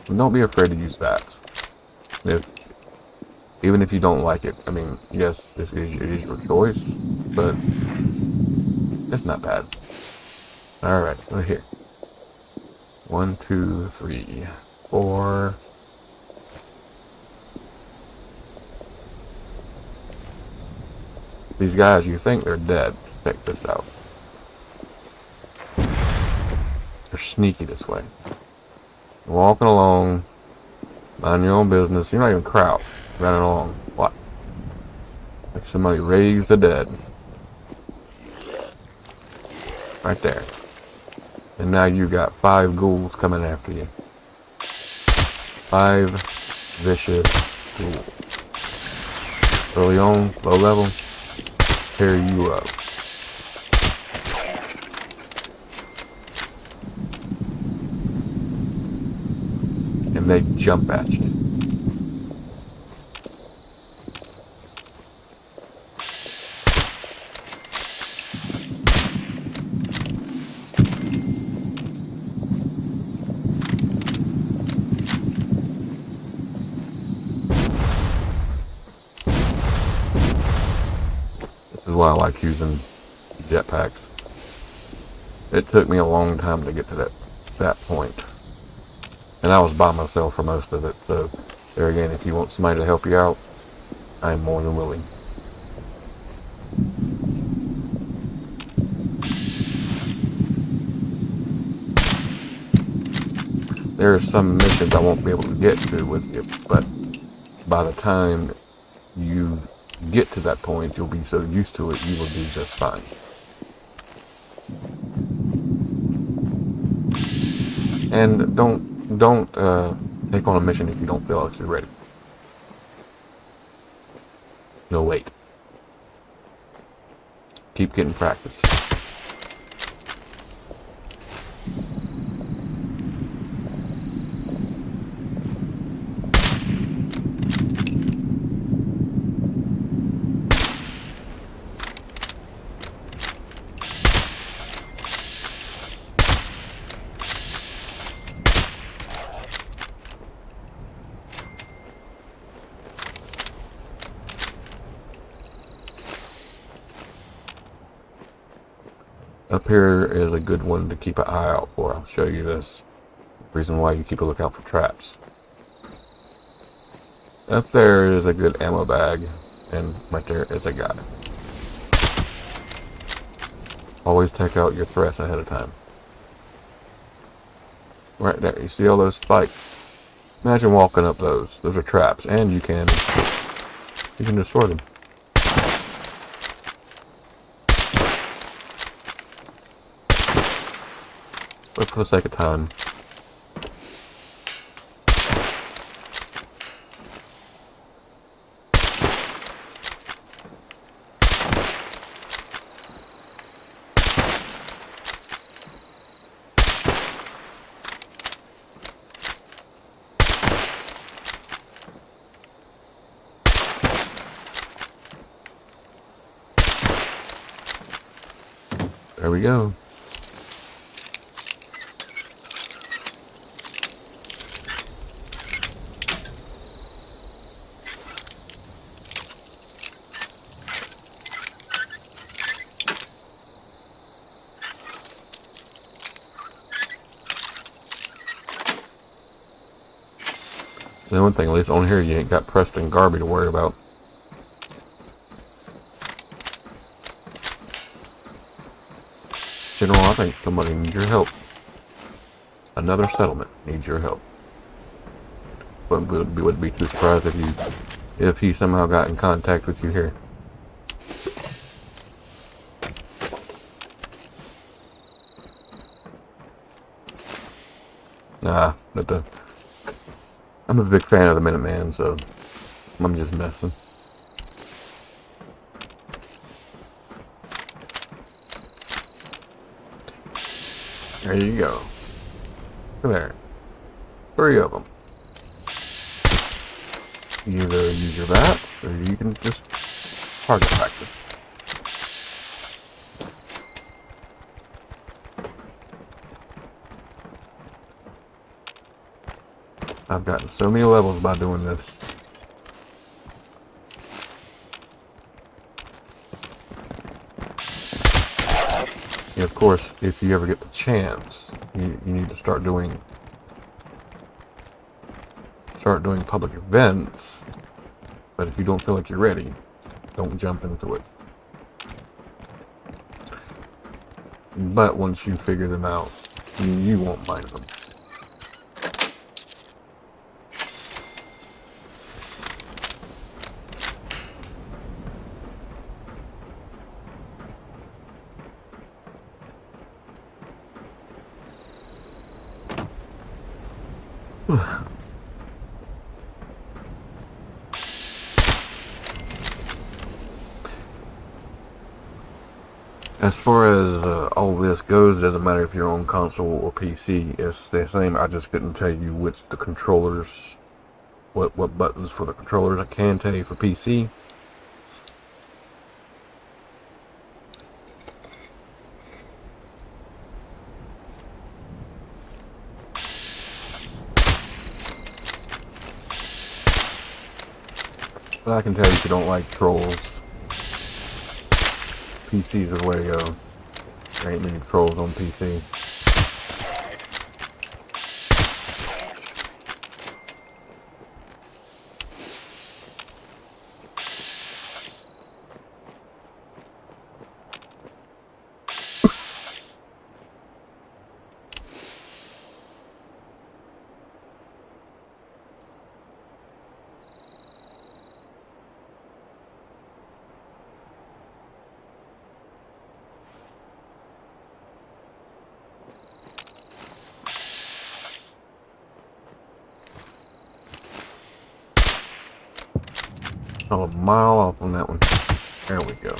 And don't be afraid to use bats. Even if you don't like it. I mean, yes, it is your choice, but it's not bad. Alright, right here. 1, 2, 3, 4. These guys, you think they're dead. Check this out. They're sneaky this way. Walking along, mind your own business. You're not even crouched. Running along. What? Like somebody raised the dead. Right there. And now you got 5 ghouls coming after you. 5 vicious ghouls. Early on, low level, tear you up. And they jump at you. This is why I like using jetpacks. It took me a long time to get to that point. And I was by myself for most of it, so there again, if you want somebody to help you out, I'm more than willing. There are some missions I won't be able to get to with you, but by the time you get to that point, you'll be so used to it, you will do just fine. And don't take on a mission if you don't feel like you're ready. No, wait. Keep getting practice. Up here is a good one to keep an eye out for. I'll show you this. Reason why you keep a lookout for traps. Up there is a good ammo bag, and right there is a guy. Always take out your threats ahead of time. Right there, you see all those spikes? Imagine walking up those. Those are traps, and you can destroy them. But for the sake of time, there we go. The one thing, at least on here, you ain't got Preston Garby to worry about. General, I think somebody needs your help. Another settlement needs your help. But would be too surprised if he somehow got in contact with you here. Nah, but I'm a big fan of the Minuteman, so I'm just messing. There you go. Look there. 3 of them. You either use your bats, or you can just target practice. I've gotten so many levels by doing this. And of course, if you ever get the chance, you need to start doing public events. But if you don't feel like you're ready, don't jump into it. But once you figure them out, you won't mind them. As far as all this goes, it doesn't matter if you're on console or PC. It's the same. I just couldn't tell you which the controllers, what buttons for the controllers. I can tell you for PC. But I can tell you if you don't like trolls, PC's the way to go. There ain't many trolls on PC. I'm a mile off on that one. There we go.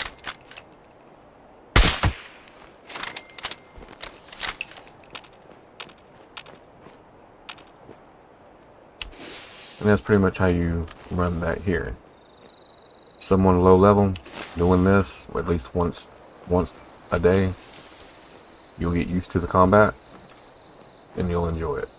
And that's pretty much how you run that here. Someone low level doing this at least once a day, you'll get used to the combat and you'll enjoy it.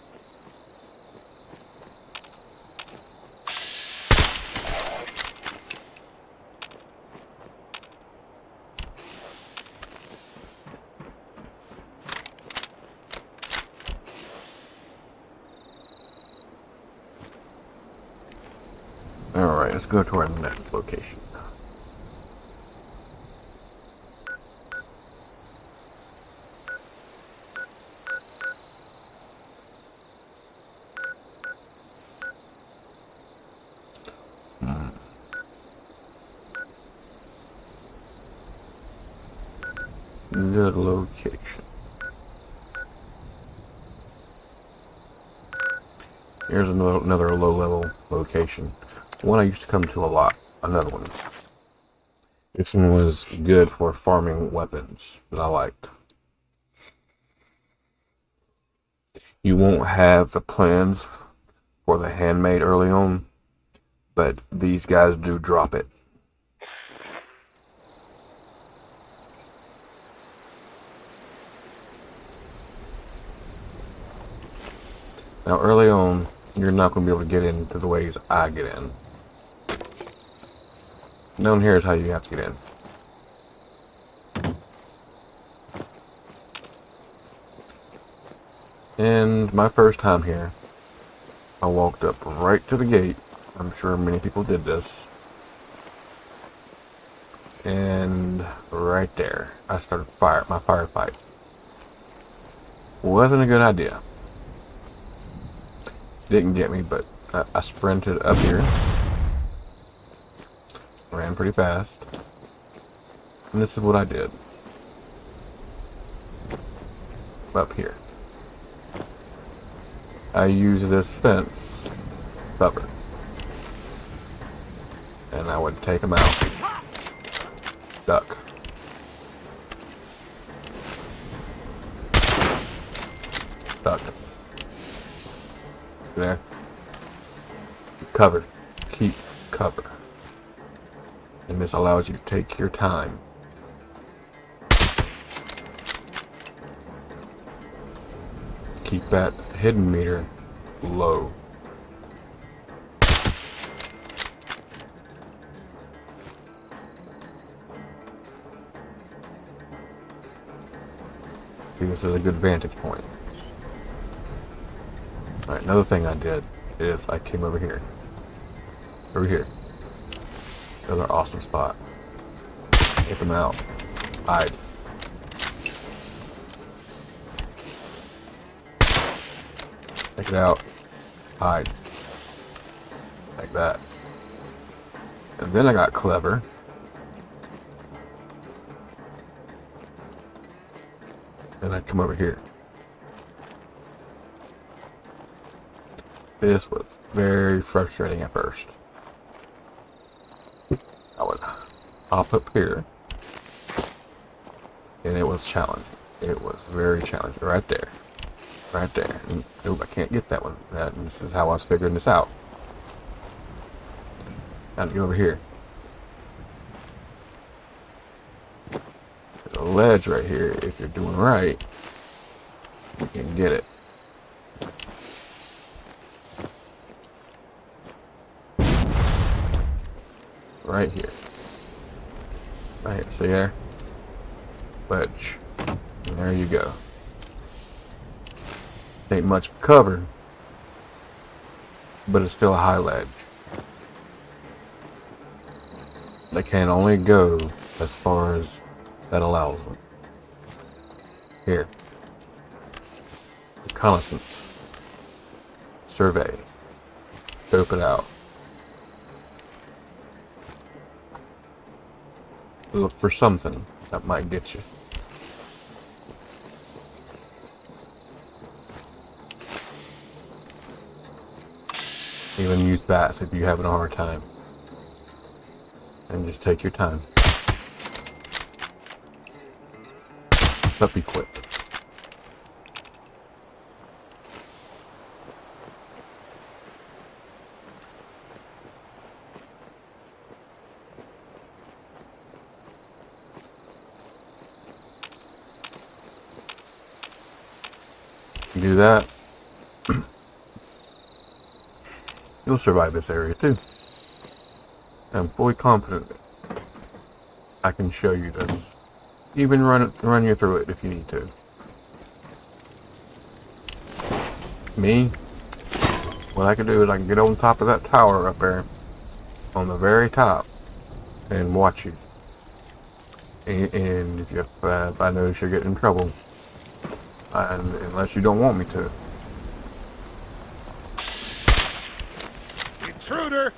Alright, let's go to our next location. Good location. Here's another low-level location. One I used to come to a lot. Another one. This one was good for farming weapons that I liked. You won't have the plans for the handmade early on, but these guys do drop it. Now early on, you're not going to be able to get into the ways I get in. Down here is how you have to get in. And my first time here, I walked up right to the gate. I'm sure many people did this. And right there, I started my firefight. Wasn't a good idea. Didn't get me, but I sprinted up here. Ran pretty fast. And this is what I did. Up here. I used this fence cover. And I would take them out. Duck. Duck. There. Cover. Keep cover. And this allows you to take your time. Keep that hidden meter low. See, this is a good vantage point. Alright, another thing I did is I came over here. Over here. Another awesome spot. Take them out. Hide. Take it out. Hide. Like that. And then I got clever. And I'd come over here. This was very frustrating at first. I would hop up here, and it was challenging. It was very challenging. Right there. Right there. And, nope, I can't get that one. This is how I was figuring this out. Now to go over here. There's a ledge right here. If you're doing right, you can get it. Right here. Right here. See there? Ledge. And there you go. Ain't much cover, but it's still a high ledge. They can only go as far as that allows them. Here. Reconnaissance. Survey. Scope it out. Look for something that might get you. Even use bats if you're having a hard time. And just take your time. But be quick. Do that, you'll survive this area too. I'm fully confident I can show you this. Even run you through it if you need to. Me, what I can do is I can get on top of that tower up there, on the very top, and watch you. And if I notice you're getting in trouble, and unless you don't want me to. Intruder!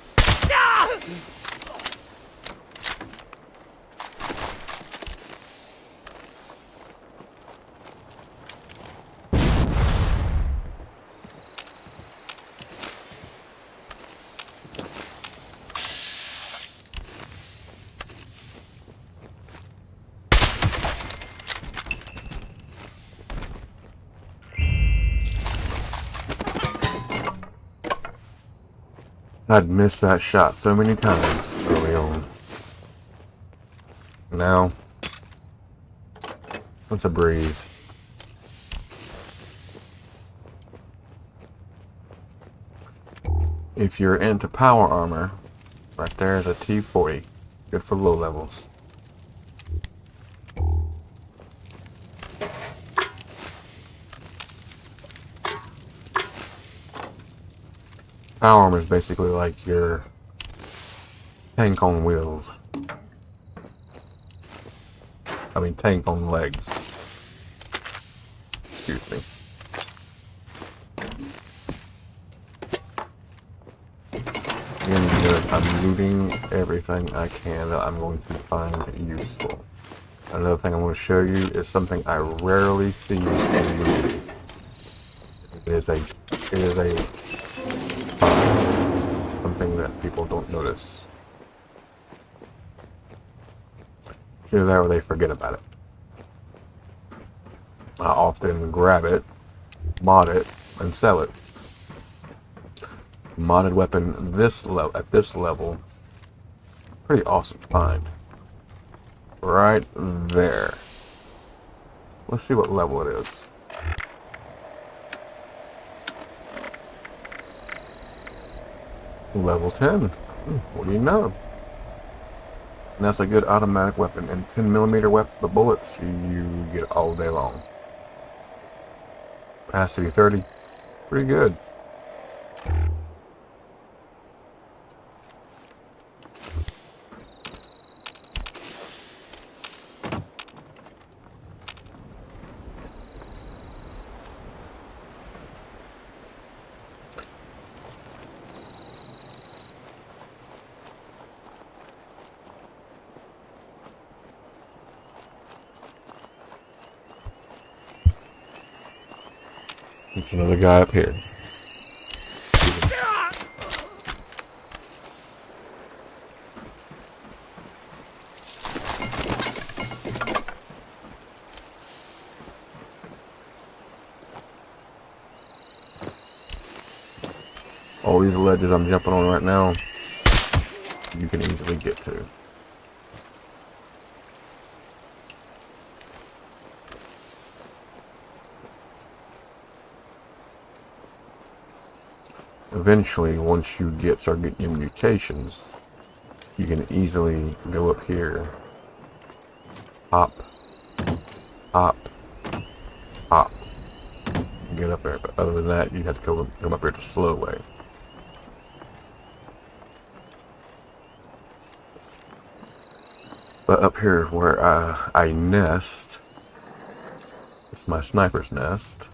I'd missed that shot so many times early on. Now, it's a breeze. If you're into power armor, right there is a T40. Good for low levels. Power armor is basically like your tank on wheels. I mean tank on legs. Excuse me. Again, I'm looting everything I can that I'm going to find useful. Another thing I'm going to show you is something I rarely see in looting. It is a something that people don't notice. It's either that or they forget about it. I often grab it, mod it, and sell it. Modded weapon at this level, pretty awesome to find. Right there. Let's see what level it is. Level 10. What do you know? And that's a good automatic weapon. And 10mm bullets you get all day long. Capacity 30. Pretty good. There's another guy up here. All these ledges I'm jumping on right now, you can easily get to. Eventually, once you start getting your mutations, you can easily go up here, hop, hop, hop, and get up there. But other than that, you have to come up here the slow way. But up here where I nest, it's my sniper's nest.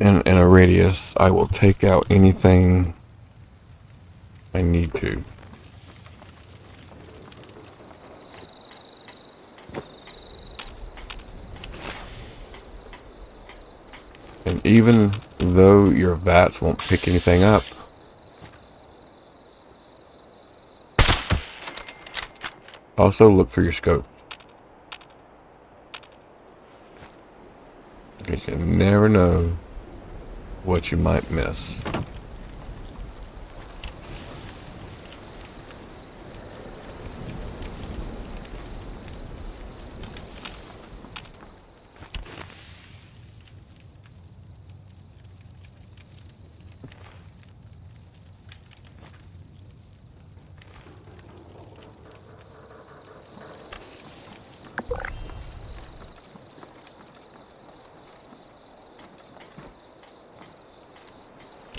In a radius, I will take out anything I need to. And even Though your VATS won't pick anything up. Also look through your scope. Because you never know what you might miss.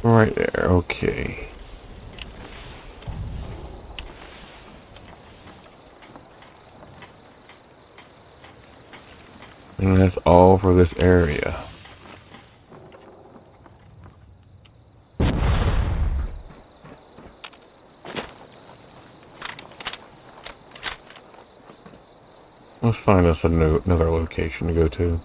Right there, okay. And that's all for this area. Let's find us another location to go to.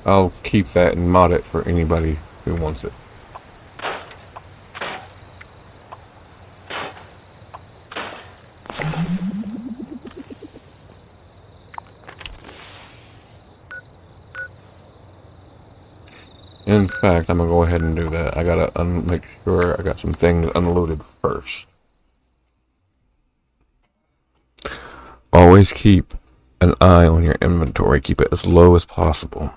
I'll keep that and mod it for anybody who wants it. In fact, I'm gonna go ahead and do that. I gotta make sure I got some things unloaded first. Always keep an eye on your inventory. Keep it as low as possible.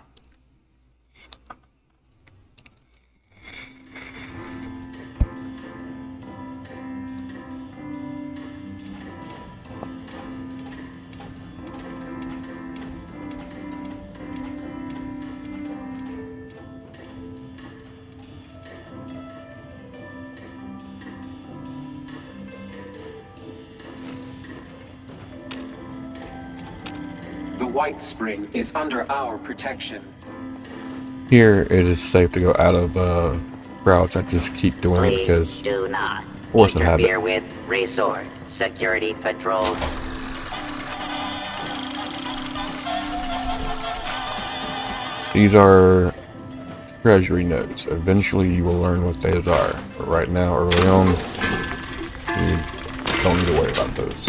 The White Spring is under our protection. Here, it is safe to go out of crouch. I just keep doing it Please because do not force of habit. interfere with resort security patrols. These are treasury notes. Eventually, you will learn what those are. But right now, early on, you don't need to worry about those.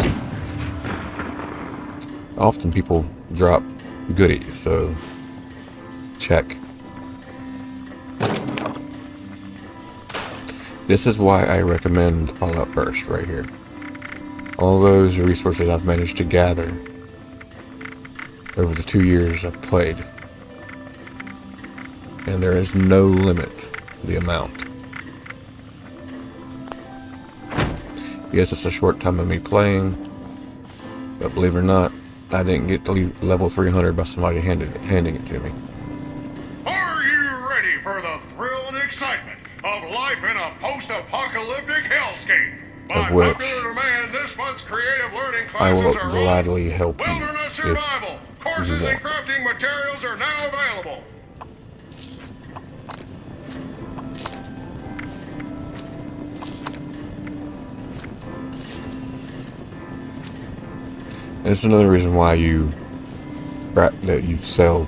Often people drop goodies, so check. This is why I recommend Fallout Burst right here. All those resources I've managed to gather over the 2 years I've played. And there is no limit to the amount. Yes, it's a short time of me playing, but believe it or not, I didn't get to level 300 by somebody handing it to me. Are you ready for the thrill and excitement of life in a post-apocalyptic hellscape? By Of which popular demand, this month's creative learning I will classes are gladly help you Wilderness if survival. Courses you and want. crafting materials are now available. It's another reason why you sell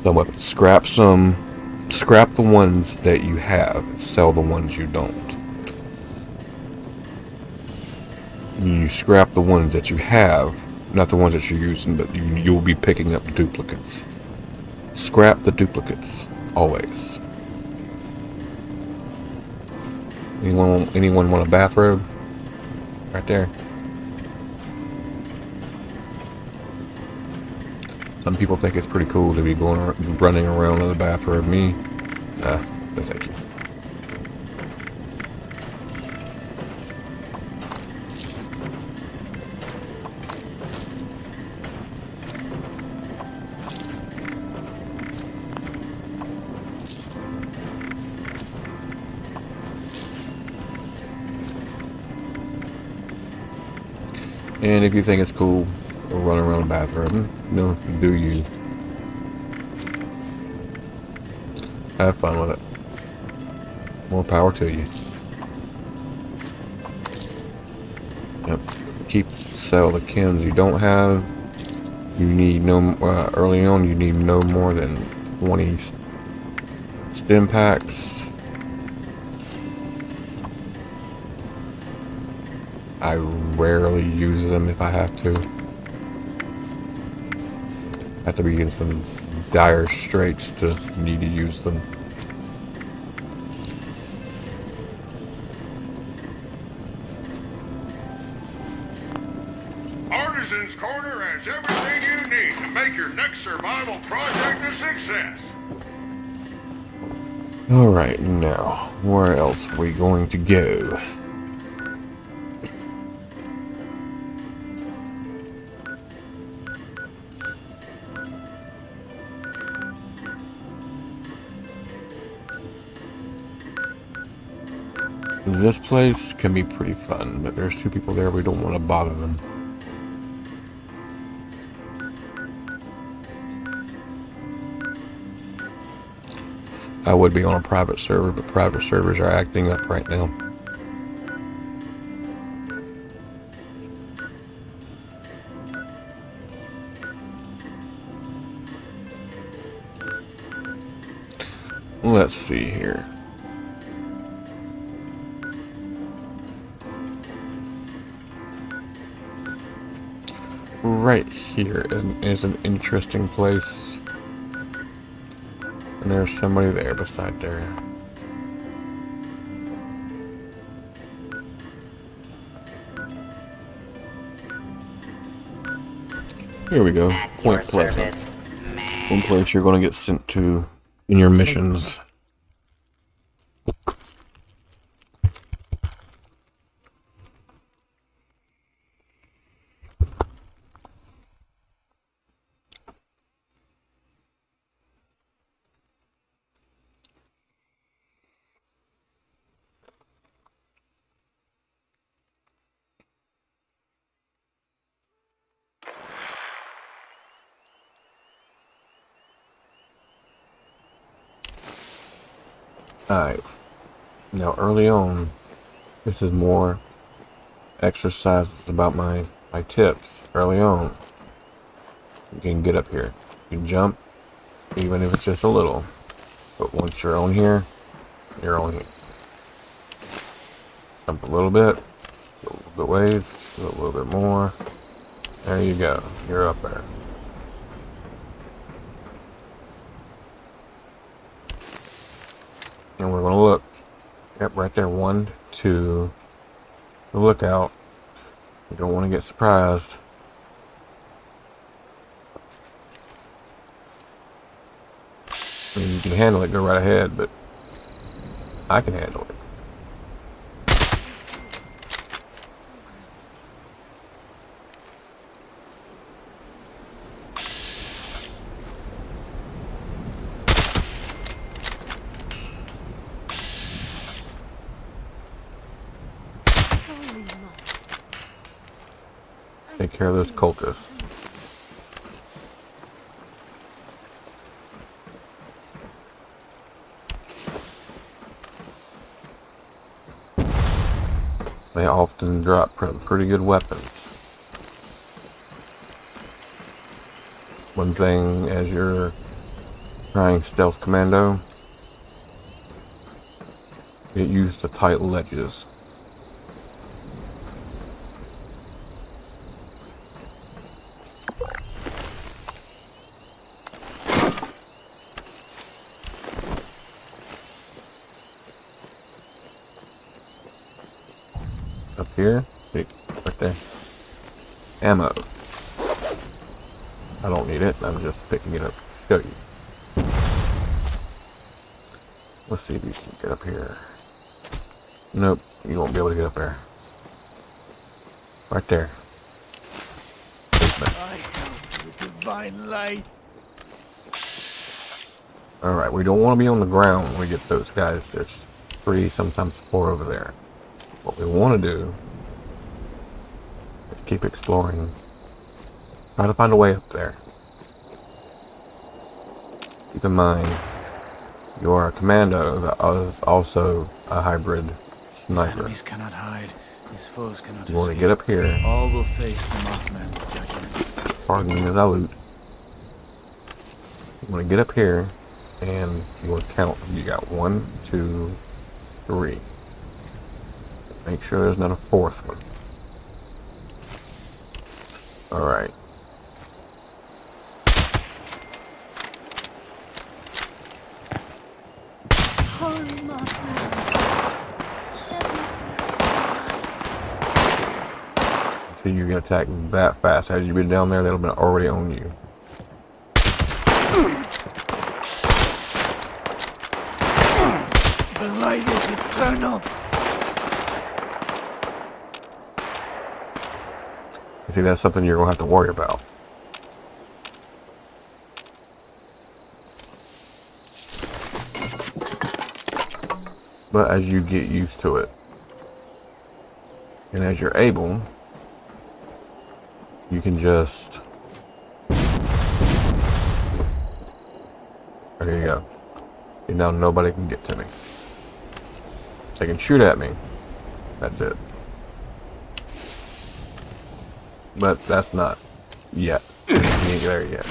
the weapons. Scrap the ones that you have and sell the ones you don't. You scrap the ones that you have, not the ones that you're using, but you'll be picking up duplicates. Scrap the duplicates, always. Anyone want a bathrobe? Right there. Some people think it's pretty cool to be running around in a bathrobe. Me, nah, no thank you. And if you think it's cool, run around the bathroom. No, do you. Have fun with it. More power to you. keep sell the chems you don't have. You need no early on. You need no more than 20 stim packs. I rarely use them if I have to. I have to be in some dire straits to need to use them. Artisan's Corner has everything you need to make your next survival project a success. Alright, now, where else are we going to go? This place can be pretty fun, but there's two people there, we don't want to bother them. I would be on a private server, but private servers are acting up right now. Let's see here. Right here is an interesting place. And there's somebody there beside there. Here we go. At Point your Pleasant. service, One place you're going to get sent to in your missions. Alright. Now early on, this is more exercises about my tips. Early on, you can get up here. You can jump, even if it's just a little. But once you're on here, you're on here. Jump a little bit ways, a little bit more. There you go. You're up there. And we're gonna look. Yep, right there. 1, 2. Look out. You don't want to get surprised. I mean, you can handle it, go right ahead, but I can handle it. Take care of those cultists. They often drop pretty good weapons. One thing as you're trying stealth commando, get used to tight ledges. Up here, right there. Ammo. I don't need it. I'm just picking it up to show you. Let's see if you can get up here. Nope, you won't be able to get up there. Right there. Basement. I come to the divine light. Alright, we don't want to be on the ground when we get those guys. There's 3, sometimes 4 over there. What we want to do is keep exploring. Try to find a way up there. Keep in mind, you are a commando that is also a hybrid sniper. Enemies cannot hide. His foes cannot You want to escape. get up here. All will face the Mothman's judgment. Pardon me as I loot. You want to get up here, and you want to count. You got 1, 2, 3. Make sure there's not a 4th one. Alright. Holy Mothman, shed not So you can attack that fast. Had you been down there, that'll been already on you. The light is eternal. You see, that's something you're going to have to worry about. But as you get used to it, and as you're able, you can just... There you go. And now nobody can get to me. They can shoot at me. That's it. But that's not yet. You ain't there yet.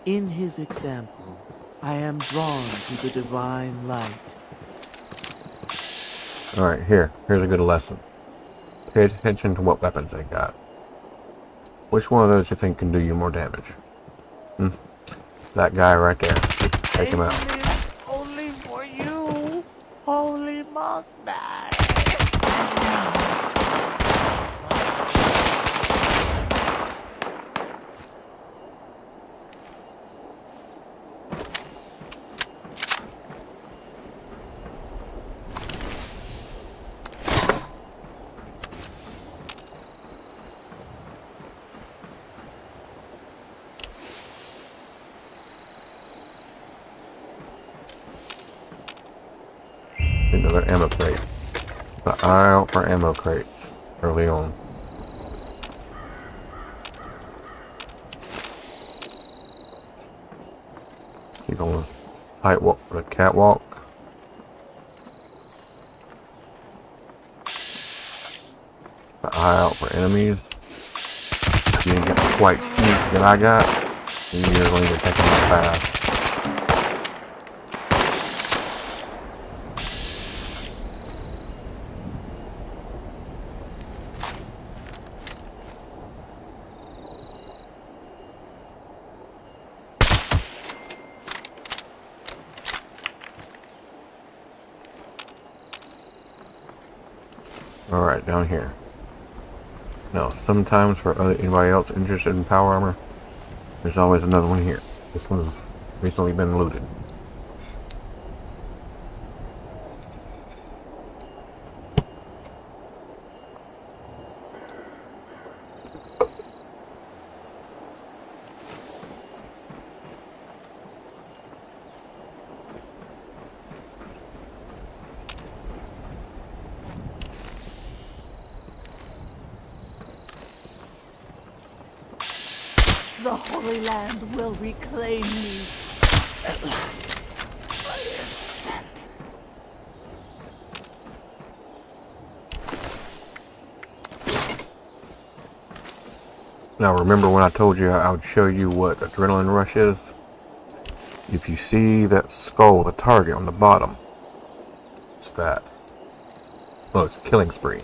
In his example, I am drawn to the divine light. Alright, here's a good lesson. Pay attention to what weapons they got. Which one of those you think can do you more damage? It's that guy right there. Take him out. Only for you, Holy Mothman. Another ammo crate. But eye out for ammo crates early on. You're going to walk for the catwalk. But eye out for enemies. If you didn't get the quite sneak that I got, you're going to take them fast. Alright, down here. Now, sometimes for anybody else interested in power armor, there's always another one here. This one's recently been looted. The Holy Land will reclaim me. At last, I ascend. Now remember when I told you I would show you what adrenaline rush is? If you see that skull, the target on the bottom, it's that. Well, it's a killing spree.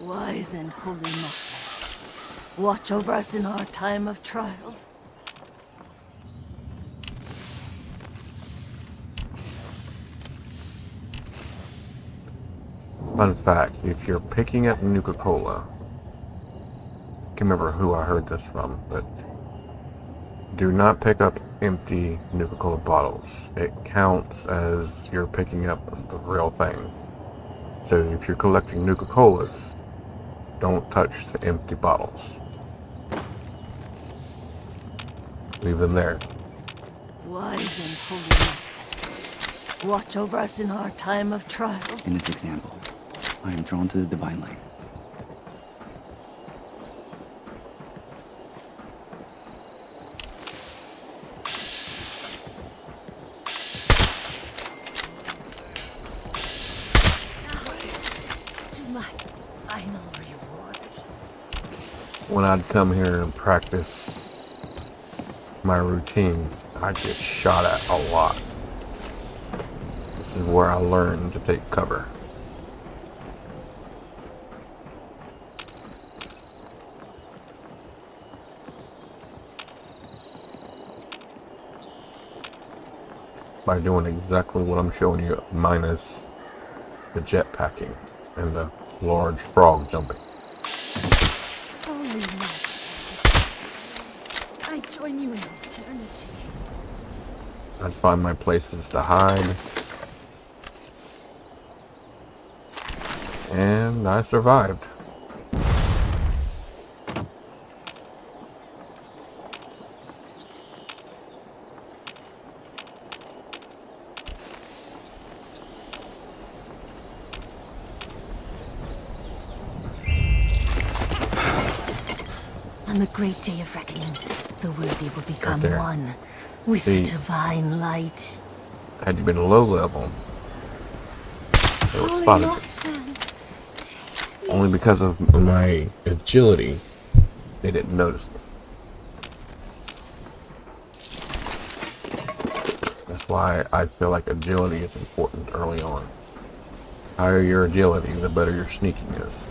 Wise and holy Mothman, watch over us in our time of trials. Fun fact, if you're picking up Nuka-Cola, I can't remember who I heard this from, but do not pick up empty Nuka-Cola bottles. It counts as you're picking up the real thing. So if you're collecting Nuka-Colas, don't touch the empty bottles. Leave them there. Wise and holy Mothman, Watch over us in our time of trials. In its example, I am drawn to the divine light. To my final reward. When I'd come here and practice my routine, I'd get shot at a lot. This is where I learned to take cover. By doing exactly what I'm showing you, minus the jetpacking and the large frog jumping. Holy Mother. I join you in eternity. I'd find my places to hide. And I survived. On the great day of reckoning, the worthy will become there. one with See. the divine light. Had you been low level, they would Holy spot it. Mothman, take Only because of my agility, they didn't notice me. That's why I feel like agility is important early on. The higher your agility, the better your sneaking is.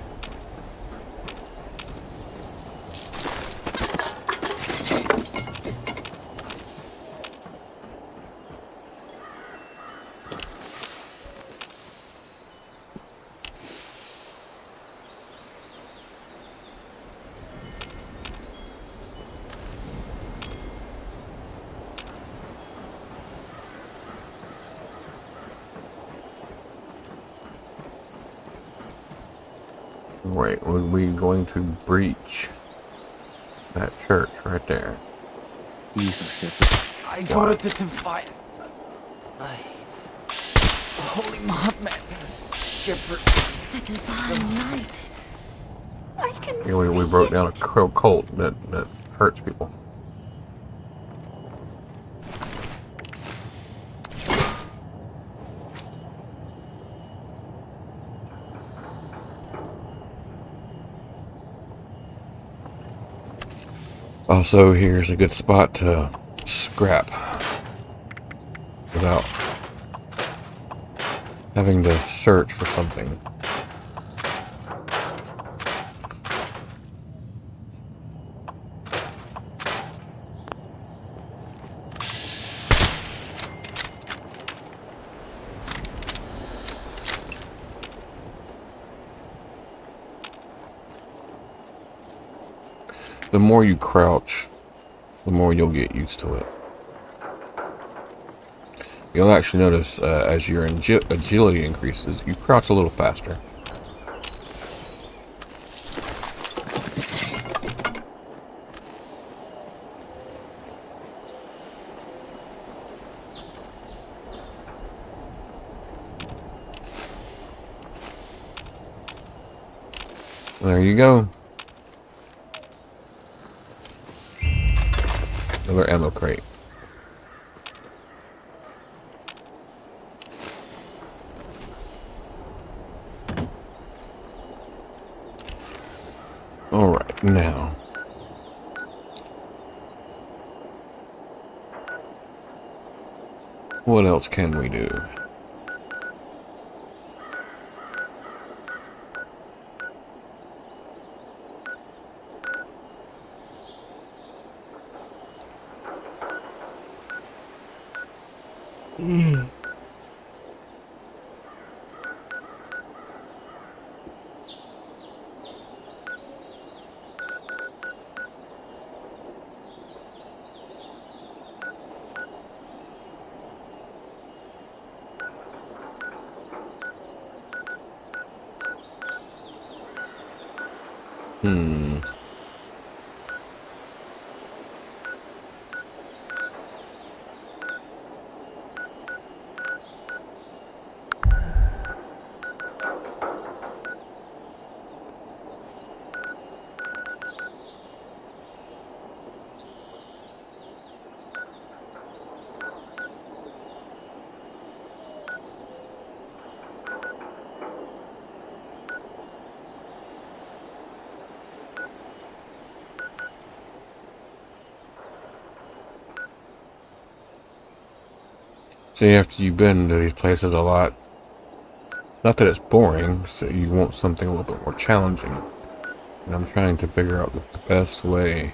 Wait, were we going to breach that church right there? These are shepherds. I go to the divine light. Holy Mothman, shepherd. the divine light. I can Yeah, we see broke it. down a cult that hurts people. Also, here's a good spot to scrap without having to search for something. The more you crouch, the more you'll get used to it. You'll actually notice as your agility increases, you crouch a little faster. There you go. Another ammo crate. Alright, now. What else can we do? See, after you've been to these places a lot, not that it's boring, so you want something a little bit more challenging. And I'm trying to figure out the best way.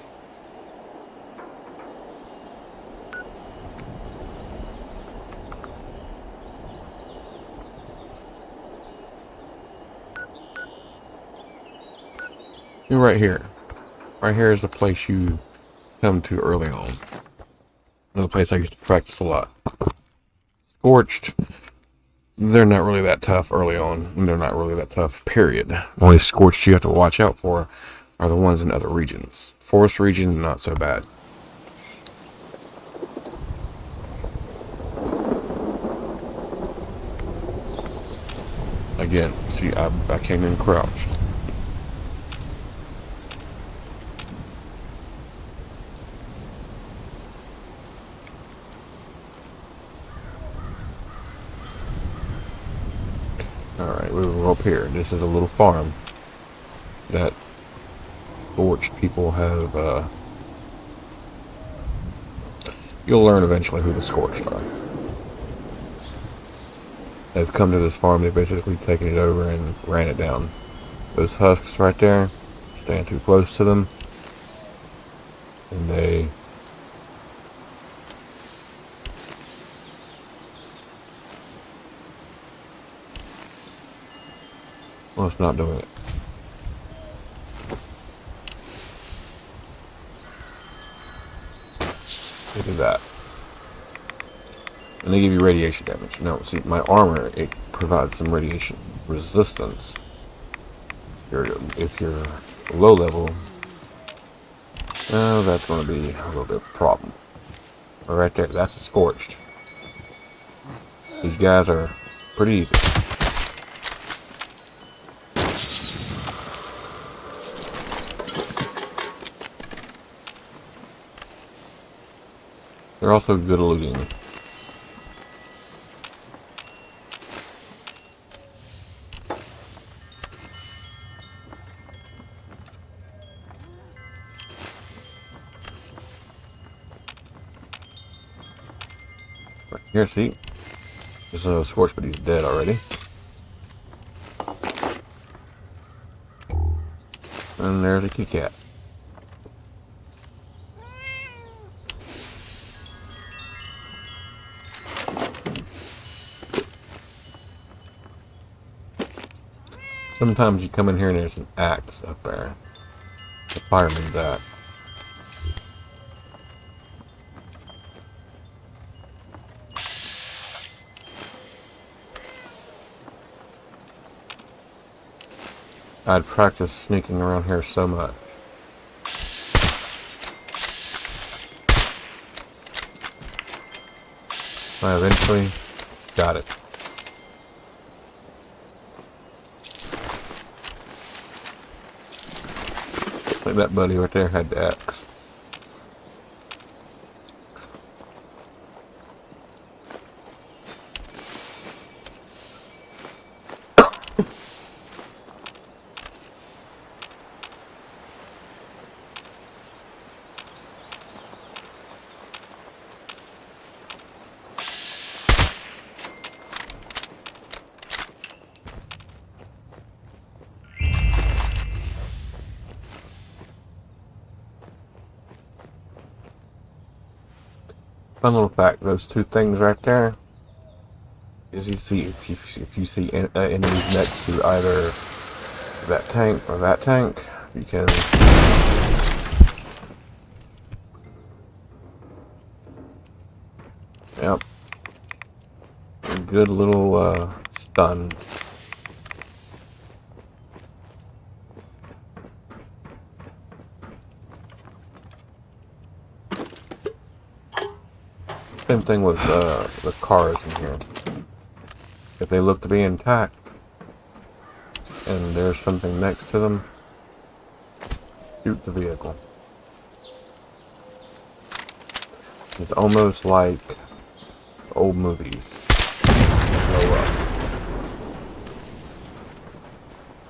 You're right here. Right here is the place you come to early on. Another place I used to practice a lot. Scorched. They're not really that tough early on. And they're not really that tough, period. The only Scorched you have to watch out for are the ones in other regions. Forest region, not so bad. Again, see, I came in crouched. Alright, we're up here. This is a little farm that Scorched people have, you'll learn eventually who the Scorched are. They've come to this farm, they've basically taken it over and ran it down. Those husks right there, stand too close to them, and they... Well, it's not doing it. Look at that. And they give you radiation damage. Now, see, my armor, it provides some radiation resistance. If you're low level, that's going to be a little bit of a problem. But right there, that's a Scorched. These guys are pretty easy. They're also good at looting. Right here, see? There's another Scorch, but he's dead already. And there's a kitty cat. Sometimes you come in here and there's an axe up there. The fireman's that. I'd practice sneaking around here so much. I eventually got it. Like that buddy right there had the axe. Fun little fact, those two things right there, is you see, if you see enemies next to either that tank or that tank, you can yep, a good little stun. Same thing with the cars in here. If they look to be intact and there's something next to them, shoot the vehicle. It's almost like old movies. Blow up.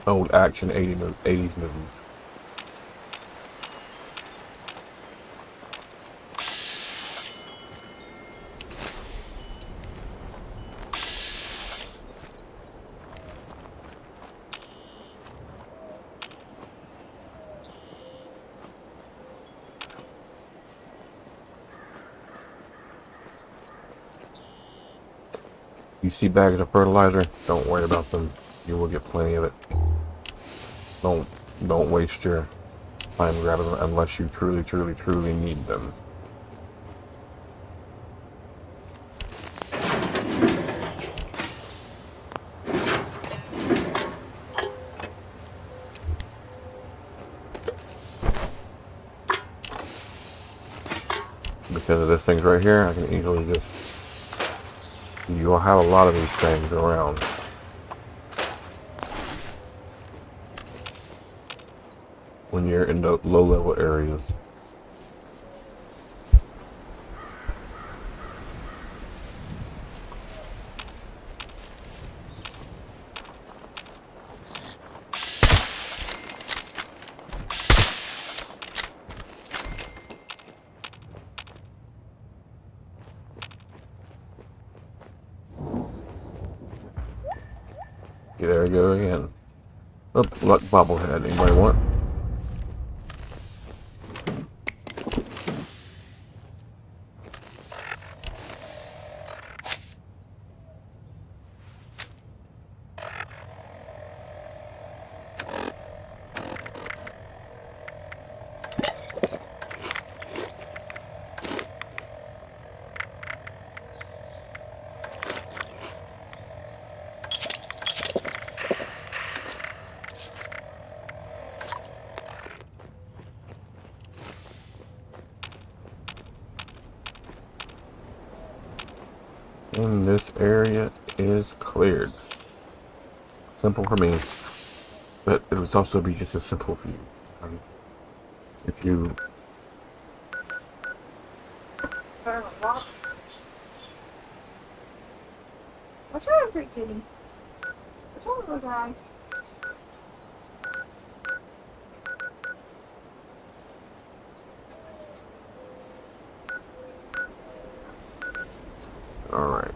Old action 80s movies. You see bags of fertilizer, don't worry about them. You will get plenty of it. Don't waste your time grabbing them unless you truly need them. Because of this things right here, I can easily just... You'll have a lot of these things around. When you're in the low-level areas. There we go again. Oh, luck bobblehead. Anybody want? And this area is cleared. Simple for me, but it would also be just as simple for you. If you... What's wrong with you, kitty? What's wrong with guys? Alright.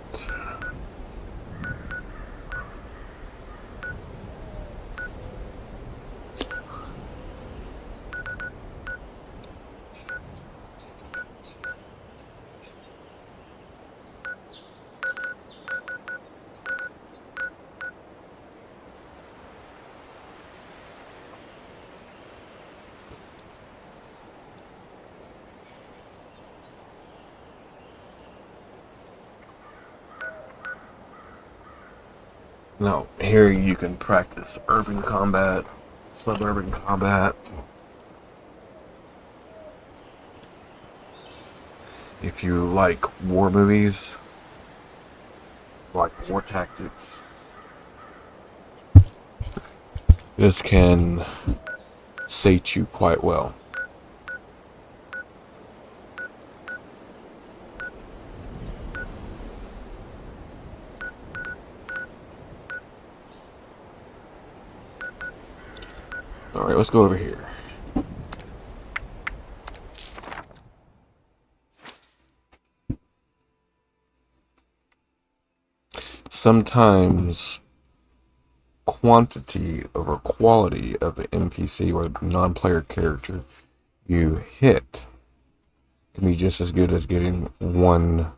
Now, here you can practice urban combat, suburban combat. If you like war movies, like war tactics, this can sate you quite well. Alright, let's go over here. Sometimes quantity over quality of the NPC or non-player character you hit can be just as good as getting one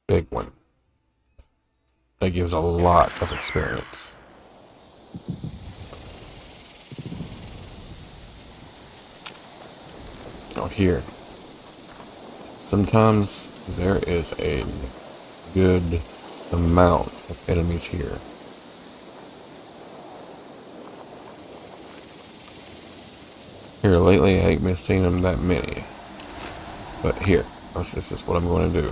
big one. That gives a lot of experience. Now here, sometimes there is a good amount of enemies here. Here lately I ain't been seeing them that many. But here, this is what I'm going to do.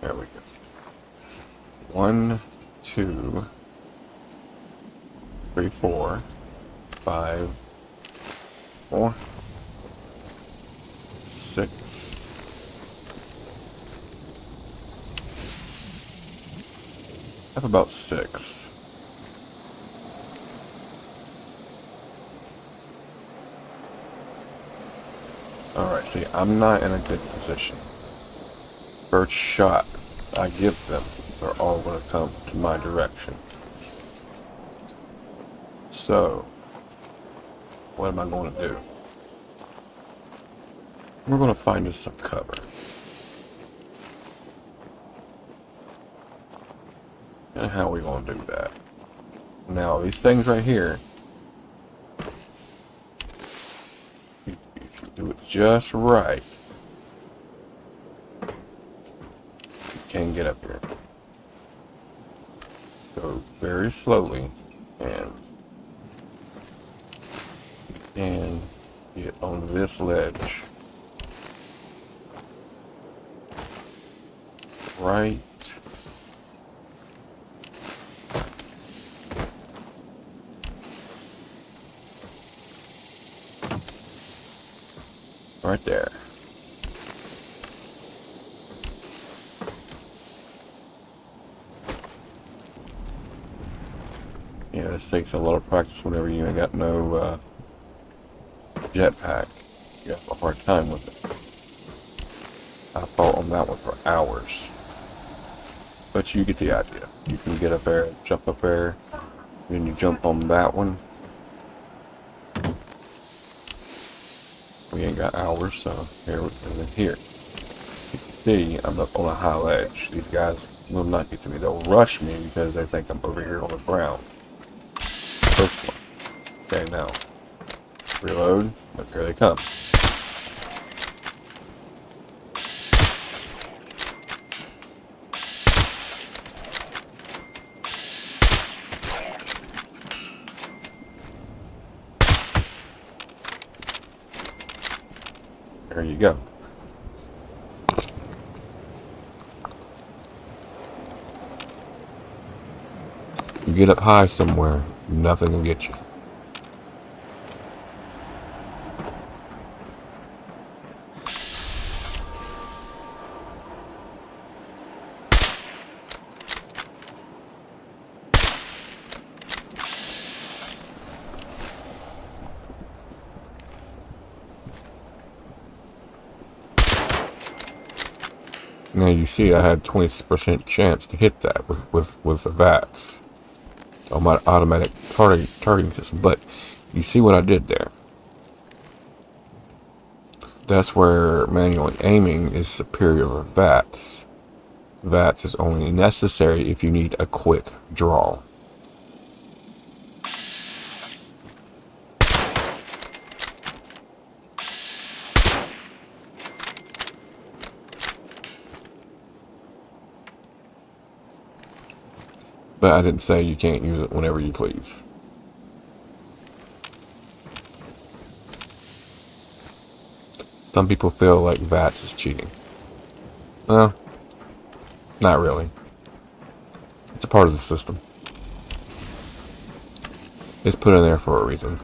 There we go. 1, 2, 3, 4, 5, 4, 6. I have about 6. Alright, see, I'm not in a good position. First shot I give them, they're all going to come to my direction. So, what am I going to do? We're going to find us some cover. And how are we going to do that? Now, these things right here, if you do it just right, you can get up here. Go very slowly, and get on this ledge. Right. Right there. Yeah, this takes a lot of practice whenever you ain't got no jetpack. You have a hard time with it. I fought on that one for hours. But you get the idea. You can get up there, jump up there, then you jump on that one. We ain't got hours, so here. You can see I'm up on a high ledge. These guys will not get to me. They'll rush me because they think I'm over here on the ground. First one. Okay, now. Reload. But here they come. There you go. You get up high somewhere, nothing will get you. Now you see I had 20% chance to hit that with the VATS. On my automatic targeting system. But you see what I did there. That's where manual aiming is superior to VATS. VATS is only necessary if you need a quick draw. But I didn't say you can't use it whenever you please. Some people feel like VATS is cheating. Well, not really. It's a part of the system. It's put in there for a reason.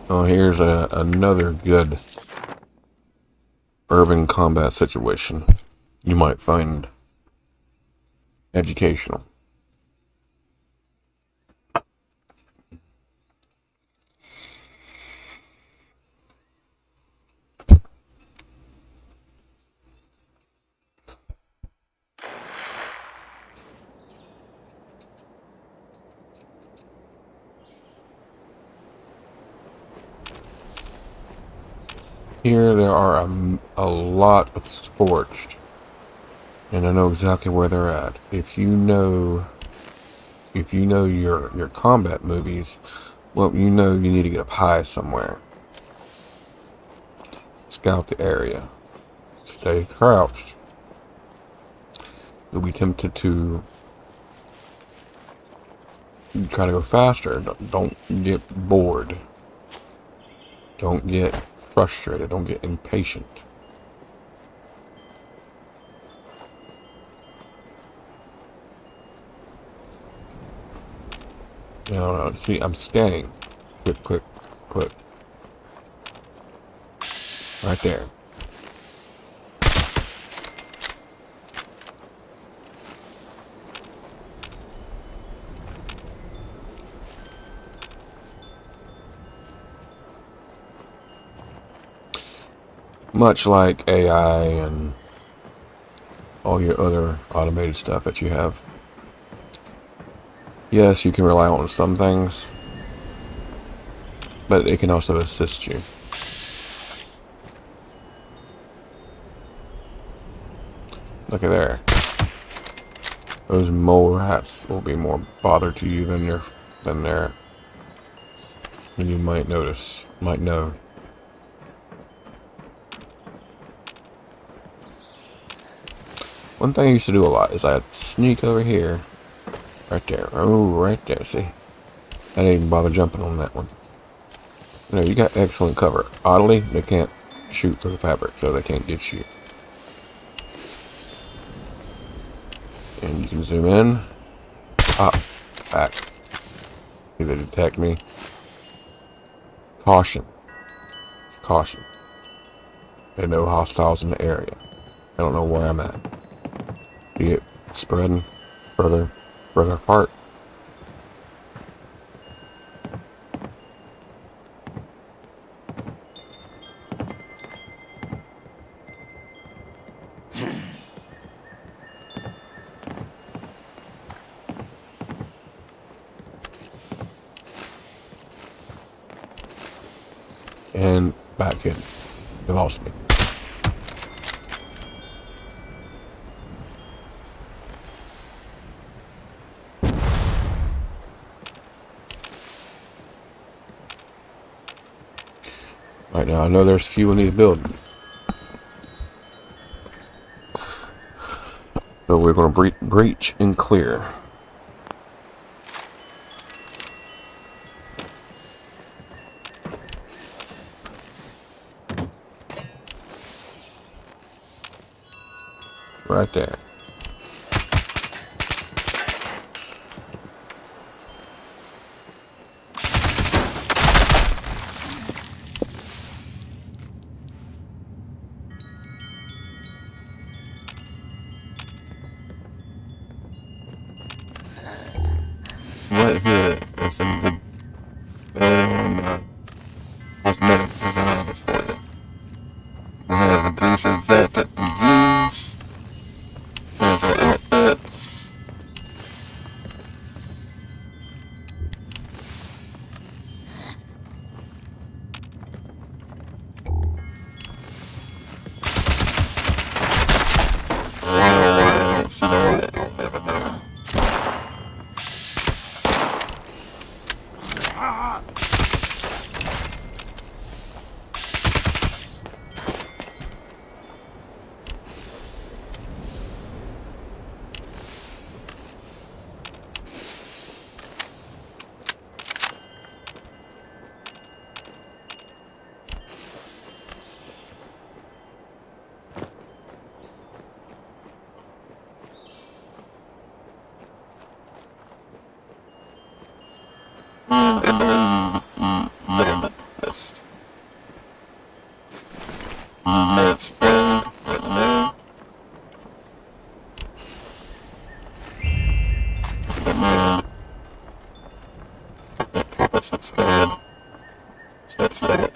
Oh, here's another good urban combat situation you might find educational. Here there are a lot of scorched, and I know exactly where they're at. If you know your combat movies, well, you know you need to get up high somewhere. Scout the area. Stay crouched. You'll be tempted to try to go faster. Don't get bored. Don't get frustrated. Don't get impatient. I don't know. See, I'm scanning. Click, click, click. Right there. Much like AI and all your other automated stuff that you have. Yes, you can rely on some things, but it can also assist you. Look at there. Those mole rats will be more bother to you than you might know. One thing I used to do a lot is I'd sneak over here. Right there. Oh, right there. See? I didn't even bother jumping on that one. You know, you got excellent cover. Oddly, they can't shoot through the fabric, so they can't get you. And you can zoom in. Pop. Back. See, they detect me. Caution. It's caution. They know hostiles in the area. I don't know where I'm at. Be it spreading further apart. And back in. They lost me. Right now, I know there's few in these buildings. So we're going to breach and clear. Right there. Right here is some good cosmetic designs for you. We have a greaser jacket and jeans. There's our outfits. See the light over there. Manifest. Let's spread right now. And then put that purpose its head. Touch that.